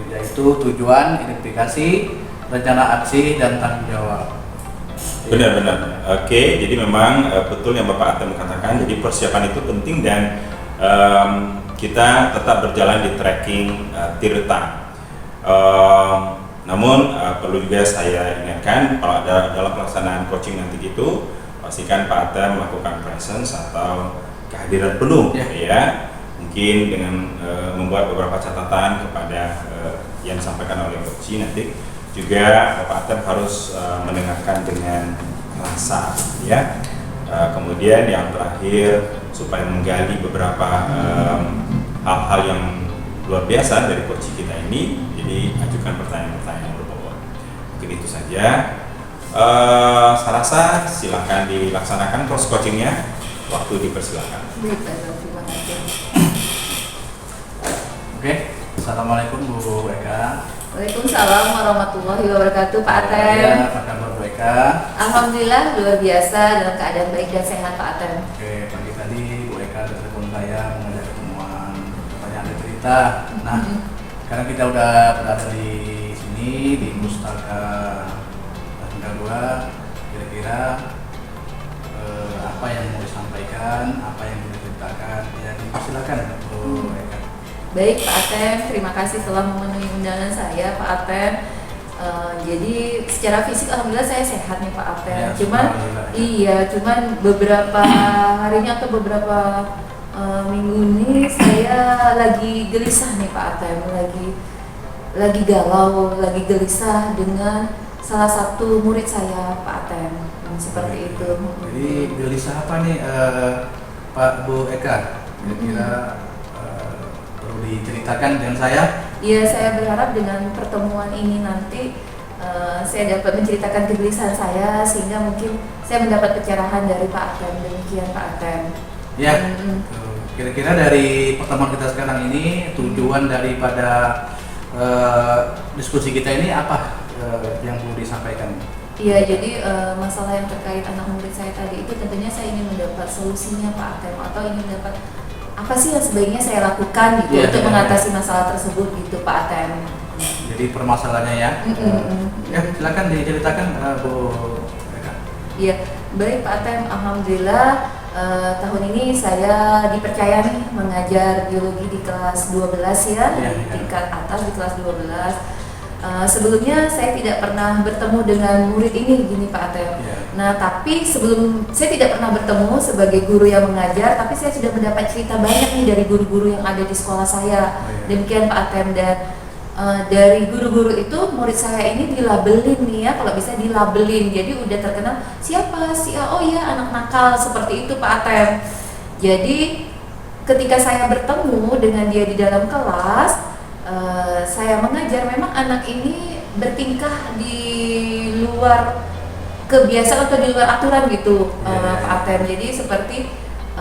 yaitu tujuan, identifikasi, rencana aksi, dan tanggung jawab. Benar-benar. Oke, jadi memang betul yang Bapak Atem katakan, jadi persiapan itu penting dan kita tetap berjalan di tracking TIRTA. Namun perlu juga saya ingatkan, kalau ada dalam pelaksanaan coaching nanti itu, pastikan Pak Atem melakukan presence atau kehadiran penuh ya. Mungkin dengan membuat beberapa catatan kepada yang disampaikan oleh coach nanti. Juga Bapak Atem harus mendengarkan dengan rasa ya. Kemudian yang terakhir, supaya menggali beberapa hal-hal yang luar biasa dari coach kita ini, Jadi ajukan pertanyaan-pertanyaan yang berbobot. Mungkin itu saja. Saya rasa silakan dilaksanakan cross coachingnya. Waktu dipersilakan. Baik, Pak Eko, terima kasih. Oke, assalamualaikum Bu Eka. Waalaikumsalam warahmatullahi wabarakatuh, Pak Atem. Ya, apa kabar Bu Eka? Alhamdulillah luar biasa dalam keadaan baik dan sehat, Pak Atem. Oke, pagi tadi Bu Eka telepon saya mengajak ketemuan, pertanyaan ada cerita. Nah, sekarang kita udah berada di sini di Pustaka Tanggal 2. Kira-kira apa yang mau disampaikan, apa yang mau diceritakan, ya dipersilakan Bu Eka. Baik, Pak Atem, terima kasih telah memenuhi undangan saya, Pak Atem. Jadi secara fisik alhamdulillah saya sehat nih, Pak Atem. Ya, cuman alhamdulillah. iya, cuman beberapa harinya atau beberapa minggu ini saya lagi gelisah nih, Pak Atem. Lagi galau, lagi gelisah dengan salah satu murid saya, Pak Atem. Seperti itu. Jadi gelisah apa nih Pak Bu Eka? Kira-kira perlu diceritakan dengan saya? Iya, saya berharap dengan pertemuan ini nanti saya dapat menceritakan kegelisahan saya sehingga mungkin saya mendapat pencerahan dari Pak Atem. Demikian, Pak Atem. Ya. Kira-kira dari pertemuan kita sekarang ini tujuan daripada diskusi kita ini apa yang perlu disampaikan? Iya, jadi masalah yang terkait anak murid saya tadi itu tentunya saya ingin mendapat solusinya, Pak Atem, atau ingin mendapat apa sih yang sebaiknya saya lakukan gitu untuk mengatasi masalah tersebut gitu, Pak Atem. Jadi permasalahannya ya. Ya, silakan diceritakan Bu Eka. Iya, baik Pak Atem, alhamdulillah tahun ini saya dipercaya nih mengajar biologi di kelas 12 ya, di tingkat atas di kelas 12. Sebelumnya saya tidak pernah bertemu dengan murid ini gini Pak Atem. Nah, tapi sebelum saya tidak pernah bertemu sebagai guru yang mengajar, tapi saya sudah mendapat cerita banyak nih dari guru-guru yang ada di sekolah saya. Demikian Pak Atem, dan dari guru-guru itu murid saya ini dilabelin nih ya, kalau bisa dilabelin. Jadi udah terkenal siapa sih? Oh iya, anak nakal, seperti itu Pak Atem. Jadi ketika saya bertemu dengan dia di dalam kelas, saya mengajar, memang anak ini bertingkah di luar kebiasaan atau di luar aturan gitu, Pak Atem. Jadi seperti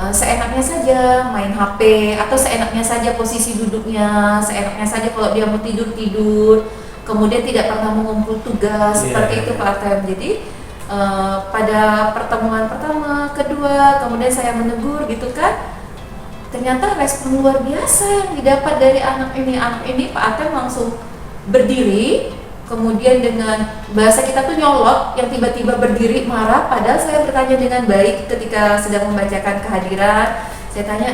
seenaknya saja main HP, atau seenaknya saja posisi duduknya, seenaknya saja kalau dia mau tidur, kemudian tidak pernah mengumpul tugas, seperti itu Pak Atem. Jadi pada pertemuan pertama, kedua, kemudian saya menegur gitu kan, ternyata respon luar biasa yang didapat dari anak ini Pak Atem langsung berdiri, kemudian dengan bahasa kita tuh nyolot, yang tiba-tiba berdiri marah, padahal saya bertanya dengan baik ketika sedang membacakan kehadiran. Saya tanya,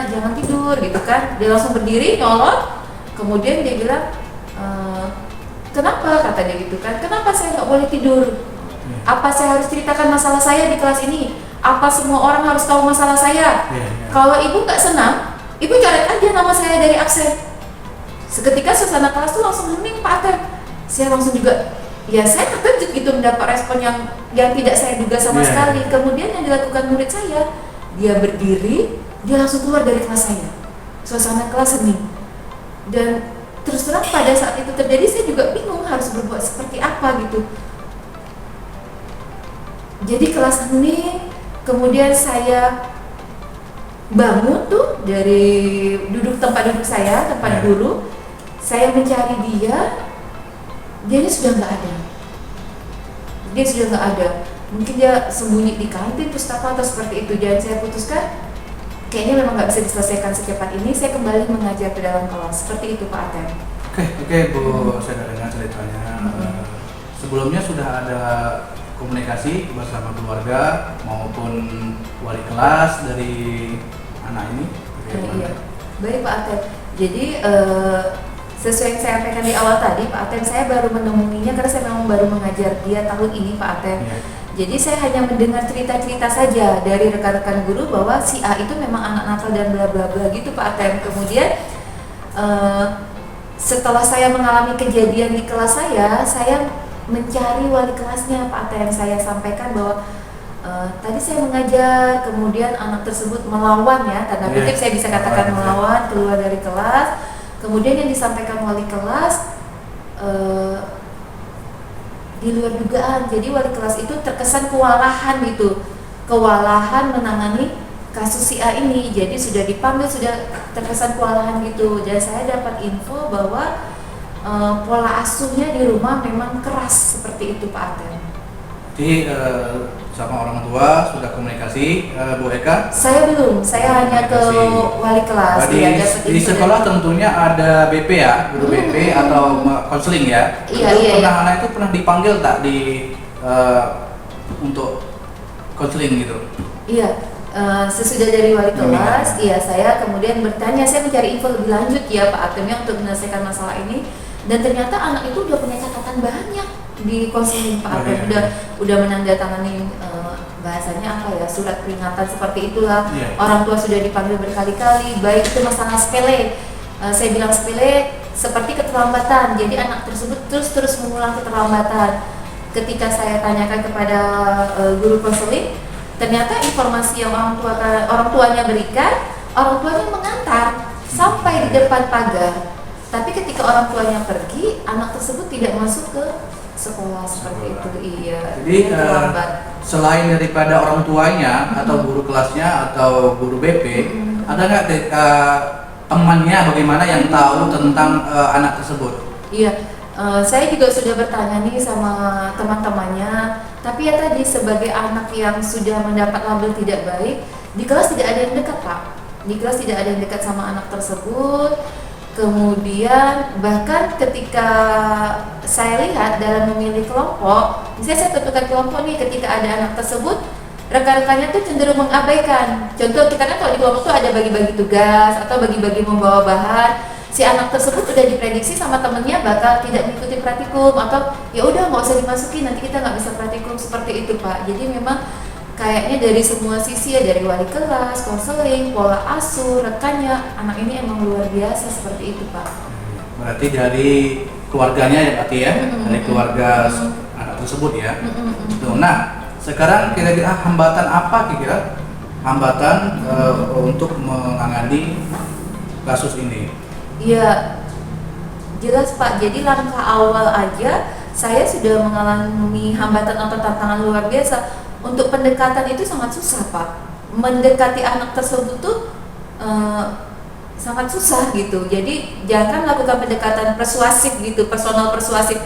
jangan tidur gitu kan, dia langsung berdiri nyolot, kemudian dia bilang, kenapa, kata dia gitu kan, kenapa saya nggak boleh tidur? Apa saya harus ceritakan masalah saya di kelas ini? Apa semua orang harus tahu masalah saya? Kalau ibu nggak senang, ibu coret aja nama saya dari absen. Seketika suasana kelas tuh langsung hening Pak Atem. Saya langsung juga, ya saya terkejut gitu mendapat respon yang tidak saya duga sama sekali. Kemudian yang dilakukan murid saya, dia berdiri, dia langsung keluar dari kelas saya. Suasana kelas hening. Dan terus terang pada saat itu terjadi, saya juga bingung harus berbuat seperti apa gitu. Jadi kelas hening. Kemudian saya bangun tuh dari tempat duduk saya, tempat guru. Saya mencari dia sudah nggak ada. Dia sudah nggak ada. Mungkin dia sembunyi di kantin pustaka atau seperti itu. Dan saya putuskan, kayaknya memang nggak bisa diselesaikan secepat ini. Saya kembali mengajar ke dalam kelas. Seperti itu Pak Atem. Oke Bu, saya dengar ceritanya. Sebelumnya sudah ada komunikasi bersama keluarga maupun wali kelas dari anak ini? Iya. Baik Pak Atem. Jadi sesuai yang saya sampaikan di awal tadi Pak Atem, saya baru menemuinya karena saya memang baru mengajar dia tahun ini Pak Atem. Jadi saya hanya mendengar cerita-cerita saja dari rekan-rekan guru bahwa si A itu memang anak nakal dan bla bla bla gitu Pak Atem. Kemudian setelah saya mengalami kejadian di kelas saya mencari wali kelasnya Pak Atem. Saya sampaikan bahwa tadi saya mengajar, kemudian anak tersebut melawan ya, tanda kutip saya bisa katakan melawan, keluar dari kelas. Kemudian yang disampaikan wali kelas, eh, di luar dugaan. Jadi wali kelas itu terkesan kewalahan gitu, kewalahan menangani kasus si A ini. Jadi sudah dipanggil, sudah terkesan kewalahan gitu. Dan saya dapat info bahwa pola asuhnya di rumah memang keras seperti itu Pak Aten. Jadi sama orang tua sudah komunikasi, Bu Eka? Saya belum, saya hanya ke wali kelas. Di sekolah tentunya ada BP ya, guru BP atau konseling ya. Iya. Anak itu pernah dipanggil tak untuk konseling gitu? Iya, sesudah dari wali kelas, iya saya kemudian bertanya, saya mencari info lebih lanjut ya Pak Atemnya untuk menyelesaikan masalah ini. Dan ternyata anak itu udah punya catatan banyak di konseling Pak Atem, udah menandatangani bahasanya apa ya, surat peringatan seperti itulah. Orang tua sudah dipanggil berkali-kali, baik itu masalah sepele, saya bilang sepele seperti keterlambatan. Jadi anak tersebut terus mengulang keterlambatan. Ketika saya tanyakan kepada guru konseling, ternyata informasi yang orang tuanya berikan, orang tuanya mengantar sampai di depan pagar. Tapi ketika orang tuanya pergi, anak tersebut tidak masuk ke sekolah seperti itu. Iya. Jadi selain daripada orang tuanya atau guru kelasnya atau guru BP, ada nggak temannya bagaimana yang tahu tentang anak tersebut? Iya. Saya juga sudah bertanya nih sama teman-temannya, tapi ya tadi sebagai anak yang sudah mendapat label tidak baik, di kelas tidak ada yang dekat Pak. Di kelas tidak ada yang dekat sama anak tersebut. Kemudian bahkan ketika saya lihat dalam memilih kelompok, misalnya saya tentukan kelompok nih, ketika ada anak tersebut, rekan-rekannya tuh cenderung mengabaikan. Contoh kita kan kalau di kelompok tuh ada bagi-bagi tugas atau bagi-bagi membawa bahan. Si anak tersebut udah diprediksi sama temennya bakal tidak mengikuti praktikum atau ya udah nggak usah dimasukin, nanti kita nggak bisa praktikum, seperti itu Pak. Jadi memang kayaknya dari semua sisi ya, dari wali kelas, konseling, pola asuh, rekannya, anak ini emang luar biasa seperti itu Pak. Berarti dari keluarganya ya Pak ya, dari keluarga anak tersebut ya. Nah, sekarang kira-kira hambatan apa kira-kira hambatan untuk menangani kasus ini? Ya jelas Pak, jadi langkah awal aja saya sudah mengalami hambatan atau tantangan luar biasa. Untuk pendekatan itu sangat susah Pak. Mendekati anak tersebut tuh sangat susah gitu. Jadi jangan lakukan pendekatan persuasif gitu, personal persuasif.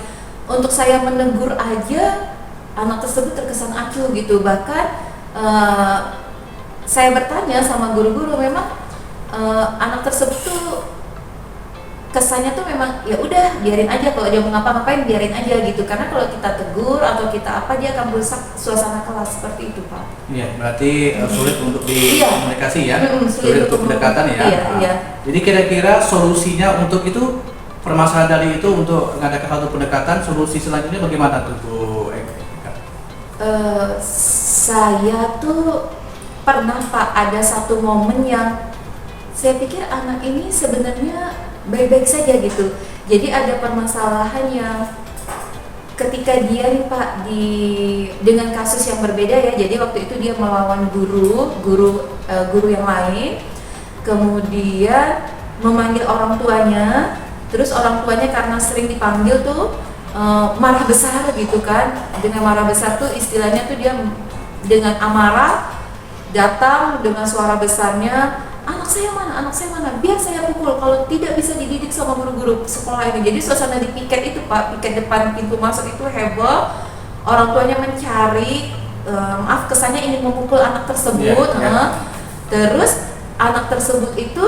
Untuk saya menegur aja anak tersebut terkesan acuh gitu. Bahkan saya bertanya sama guru-guru, memang anak tersebut tuh kesannya tuh memang ya udah biarin aja, kalau dia mau ngapa-ngapain biarin aja gitu, karena kalau kita tegur atau kita apa, dia akan merusak suasana kelas, seperti itu Pak. Iya, berarti sulit untuk dikomunikasi ya, sulit untuk pendekatan ya. Iya. Jadi kira-kira solusinya untuk itu, permasalahan dari itu untuk mengadakan satu pendekatan, solusi selanjutnya bagaimana tuh Bu Eka? Saya tuh pernah Pak ada satu momen yang saya pikir anak ini sebenarnya baik-baik saja gitu. Jadi ada permasalahan yang ketika dia nih Pak dengan kasus yang berbeda ya. Jadi waktu itu dia melawan guru yang lain, kemudian memanggil orang tuanya. Terus orang tuanya karena sering dipanggil tuh marah besar gitu kan. Dengan marah besar tuh istilahnya tuh dia dengan amarah datang dengan suara besarnya, anak saya mana, biar saya pukul kalau tidak bisa dididik sama guru-guru sekolah ini. Jadi suasana di piket itu Pak, piket depan pintu masuk itu heboh. Orang tuanya mencari, kesannya ingin memukul anak tersebut. Terus anak tersebut itu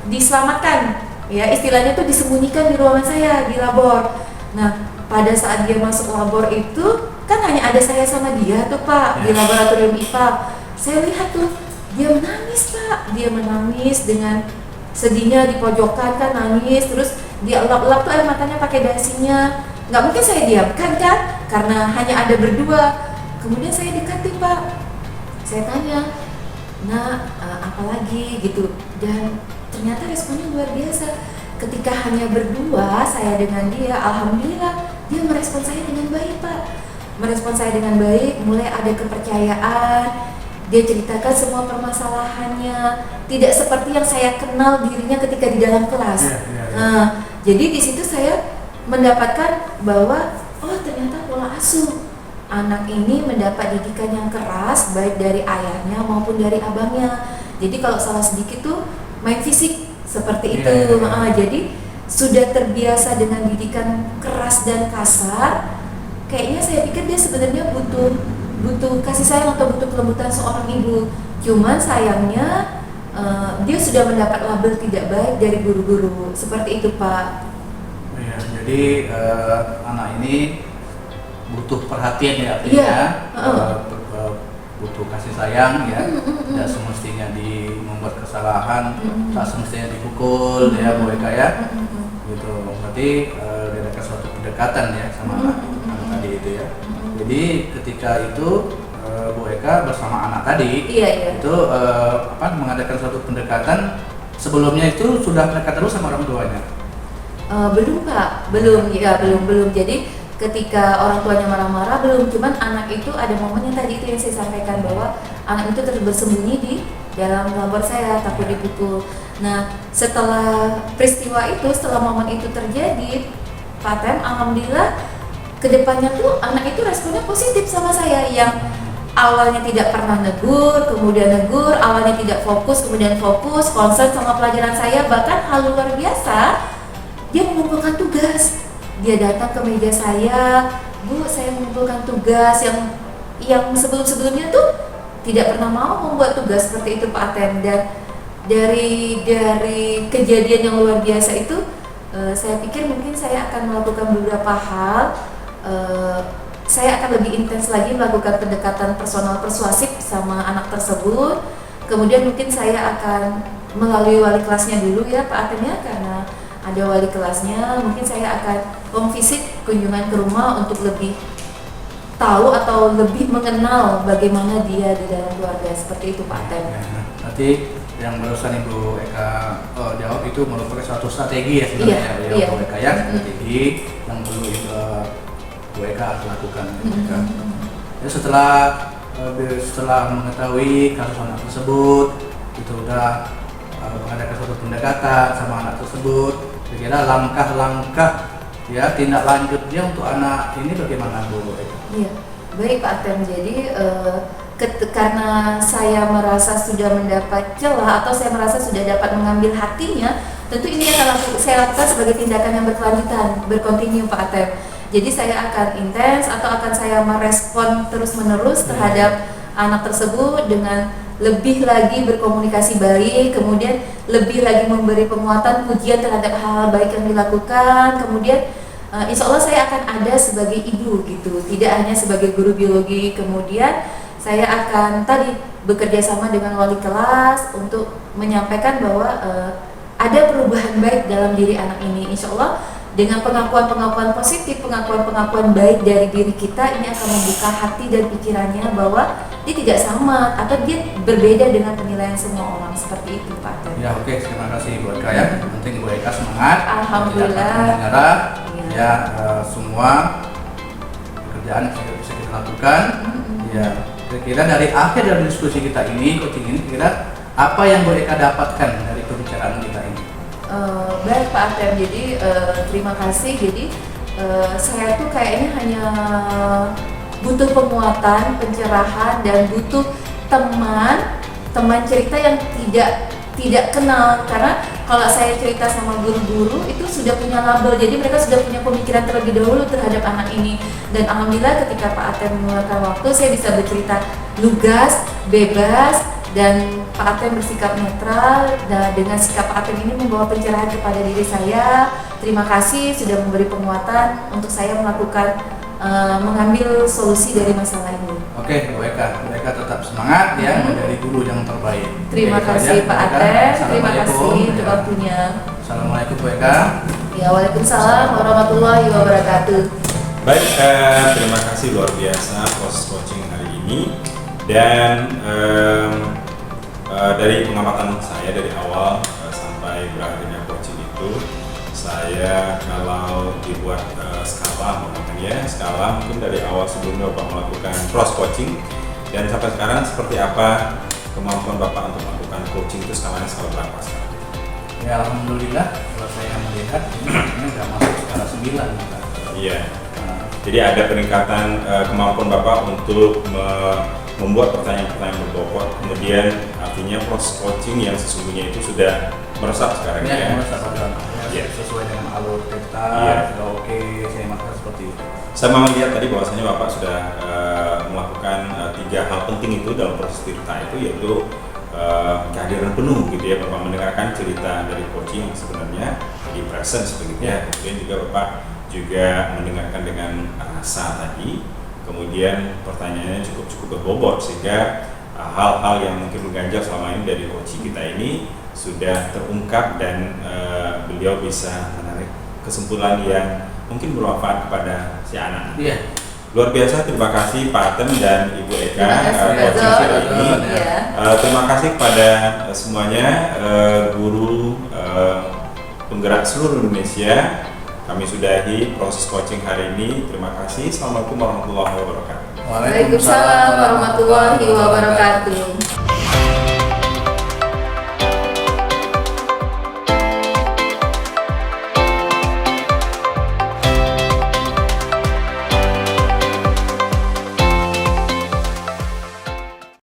diselamatkan, ya istilahnya tuh disembunyikan di ruangan saya di labor. Nah pada saat dia masuk labor itu kan hanya ada saya sama dia tuh Pak di laboratorium IPA. Saya lihat tuh dia menangis Pak, dia menangis dengan sedihnya di pojokan kan, nangis, terus dia elap-elap tuh air matanya pakai dasinya. Nggak mungkin saya diamkan kan, karena hanya ada berdua. Kemudian saya dekati Pak, saya tanya, nah apa lagi gitu, dan ternyata responnya luar biasa. Ketika hanya berdua saya dengan dia, alhamdulillah dia merespon saya dengan baik Pak, merespon saya dengan baik, mulai ada kepercayaan. Dia ceritakan semua permasalahannya, tidak seperti yang saya kenal dirinya ketika di dalam kelas. Jadi di situ saya mendapatkan bahwa oh ternyata pola asuh anak ini mendapat didikan yang keras baik dari ayahnya maupun dari abangnya. Jadi kalau salah sedikit tuh main fisik seperti itu. Jadi sudah terbiasa dengan didikan keras dan kasar. Kayaknya saya pikir dia sebenarnya butuh kasih sayang atau butuh kelembutan seorang ibu. Cuman sayangnya dia sudah mendapat label tidak baik dari guru-guru. Seperti itu, Pak. Ya, jadi anak ini butuh perhatian ya, artinya butuh kasih sayang ya. Tidak semestinya membuat kesalahan, tak semestinya dipukul ya Bu Eka ya. Gitu. Berarti ada suatu pendekatan ya sama anak tadi itu ya. Jadi ketika itu Bu Eka bersama anak tadi itu mengadakan suatu pendekatan. Sebelumnya itu sudah dekat terus sama orang tuanya? Belum, Pak, belum. Jadi ketika orang tuanya marah-marah belum, cuman anak itu ada momennya tadi itu yang saya sampaikan bahwa anak itu terus bersembunyi di dalam kamar saya, takut dipukul. Nah, setelah peristiwa itu, setelah momen itu terjadi, Pak Tem, alhamdulillah kedepannya tuh anak itu responnya positif sama saya, yang awalnya tidak pernah negur, kemudian negur, awalnya tidak fokus, kemudian fokus, concern sama pelajaran saya, bahkan hal luar biasa, dia mengumpulkan tugas. Dia datang ke meja saya, Bu, saya mengumpulkan tugas yang sebelum-sebelumnya tuh tidak pernah mau membuat tugas seperti itu, Pak Aten. Dan dari kejadian yang luar biasa itu, saya pikir mungkin saya akan melakukan beberapa hal. Saya akan lebih intens lagi melakukan pendekatan personal persuasif sama anak tersebut. Kemudian mungkin saya akan melalui wali kelasnya dulu ya, Pak Aten ya, karena ada wali kelasnya, mungkin saya akan home visit, kunjungan ke rumah untuk lebih tahu atau lebih mengenal bagaimana dia di dalam keluarga, seperti itu Pak Tem. Nanti yang barusan Ibu Eka jawab itu merupakan suatu strategi ya sebenarnya ya Bu Eka ya, strategi yang perlu Bu Eka harus lakukan. Ya, setelah mengetahui kasus anak tersebut, itu udah mengadakan suatu pendekatan sama anak tersebut. Kira-kira langkah-langkah ya tindak lanjutnya untuk anak ini bagaimana Bu Eka? Iya, baik Pak Tem. Jadi karena saya merasa sudah mendapat celah atau saya merasa sudah dapat mengambil hatinya, tentu ini akan saya lakukan sebagai tindakan yang berkelanjutan, berkontinu Pak Tem. Jadi saya akan intens atau akan saya merespon terus-menerus terhadap anak tersebut dengan lebih lagi berkomunikasi baik, kemudian lebih lagi memberi penguatan, pujian terhadap hal-hal baik yang dilakukan, kemudian insya Allah saya akan ada sebagai ibu gitu, tidak hanya sebagai guru biologi. Kemudian saya akan tadi bekerja sama dengan wali kelas untuk menyampaikan bahwa ada perubahan baik dalam diri anak ini. Insya Allah dengan pengakuan-pengakuan positif, pengakuan-pengakuan baik dari diri kita, ini akan membuka hati dan pikirannya bahwa dia tidak sama atau dia berbeda dengan penilaian semua orang, seperti itu Pak Tem. Ya oke, terima kasih Bu Eka ya. Penting Bu Eka semangat. Alhamdulillah. Ya semua pekerjaan bisa kita lakukan. Ya kira-kira dari akhir dari diskusi kita ini, coaching ini, kira apa yang Bu Eka dapatkan dari pembicaraan kita ini? Baik Pak Atem, jadi terima kasih. Jadi saya tuh kayaknya hanya butuh penguatan, pencerahan, dan butuh teman cerita yang tidak kenal. Karena kalau saya cerita sama guru-guru itu sudah punya label, jadi mereka sudah punya pemikiran terlebih dahulu terhadap anak ini. Dan alhamdulillah ketika Pak Atem mengeluarkan waktu, saya bisa bercerita lugas, bebas, dan Pak Atem bersikap netral. Dan dengan sikap Pak Atem ini membawa pencerahan kepada diri saya. Terima kasih sudah memberi penguatan untuk saya melakukan mengambil solusi dari masalah ini. Oke, Bu Eka tetap semangat ya, menjadi guru yang terbaik. Terima kasih Pak Atem, terima kasih untuk waktunya. Assalamualaikum Bu Eka. Ya, waalaikumsalam warahmatullahi wabarakatuh. Baik, terima kasih luar biasa proses coaching hari ini. Dan dari pengamatan saya dari awal sampai berakhirnya coaching itu, saya kalau dibuat skala mungkin dari awal sebelumnya Bapak melakukan cross coaching dan sampai sekarang seperti apa kemampuan Bapak untuk melakukan coaching itu skala berapa sekarang? Ya alhamdulillah kalau saya melihat ini sudah masuk skala 9 Pak. Iya. Nah, Jadi ada peningkatan kemampuan Bapak untuk membuat pertanyaan-pertanyaan berbobot, kemudian artinya proses coaching yang sesungguhnya itu sudah meresap sekarang ini ya. merasa pada Iya. sesuai dengan alur kita, Iya. sudah oke, saya makan seperti itu. Saya mau melihat tadi bahwasanya Bapak sudah melakukan 3 hal penting itu dalam proses tirta itu, yaitu kehadiran penuh gitu ya, Bapak mendengarkan cerita dari coaching yang sebenarnya di presence begitu ya. Kemudian juga Bapak juga mendengarkan dengan rasa tadi, kemudian pertanyaannya cukup berbobot sehingga hal-hal yang mungkin mengganjal selama ini dari coaching kita ini sudah terungkap dan beliau bisa menarik kesimpulan yang mungkin bermanfaat kepada si anak. Iya. Luar biasa, terima kasih Pak Atem dan Ibu Eka Terima kasih, Pak coaching Zul. hari ini. Iya. Terima kasih kepada semuanya, guru penggerak seluruh Indonesia. Kami sudahi proses coaching hari ini. Terima kasih. Assalamualaikum warahmatullahi wabarakatuh. Waalaikumsalam warahmatullahi wabarakatuh.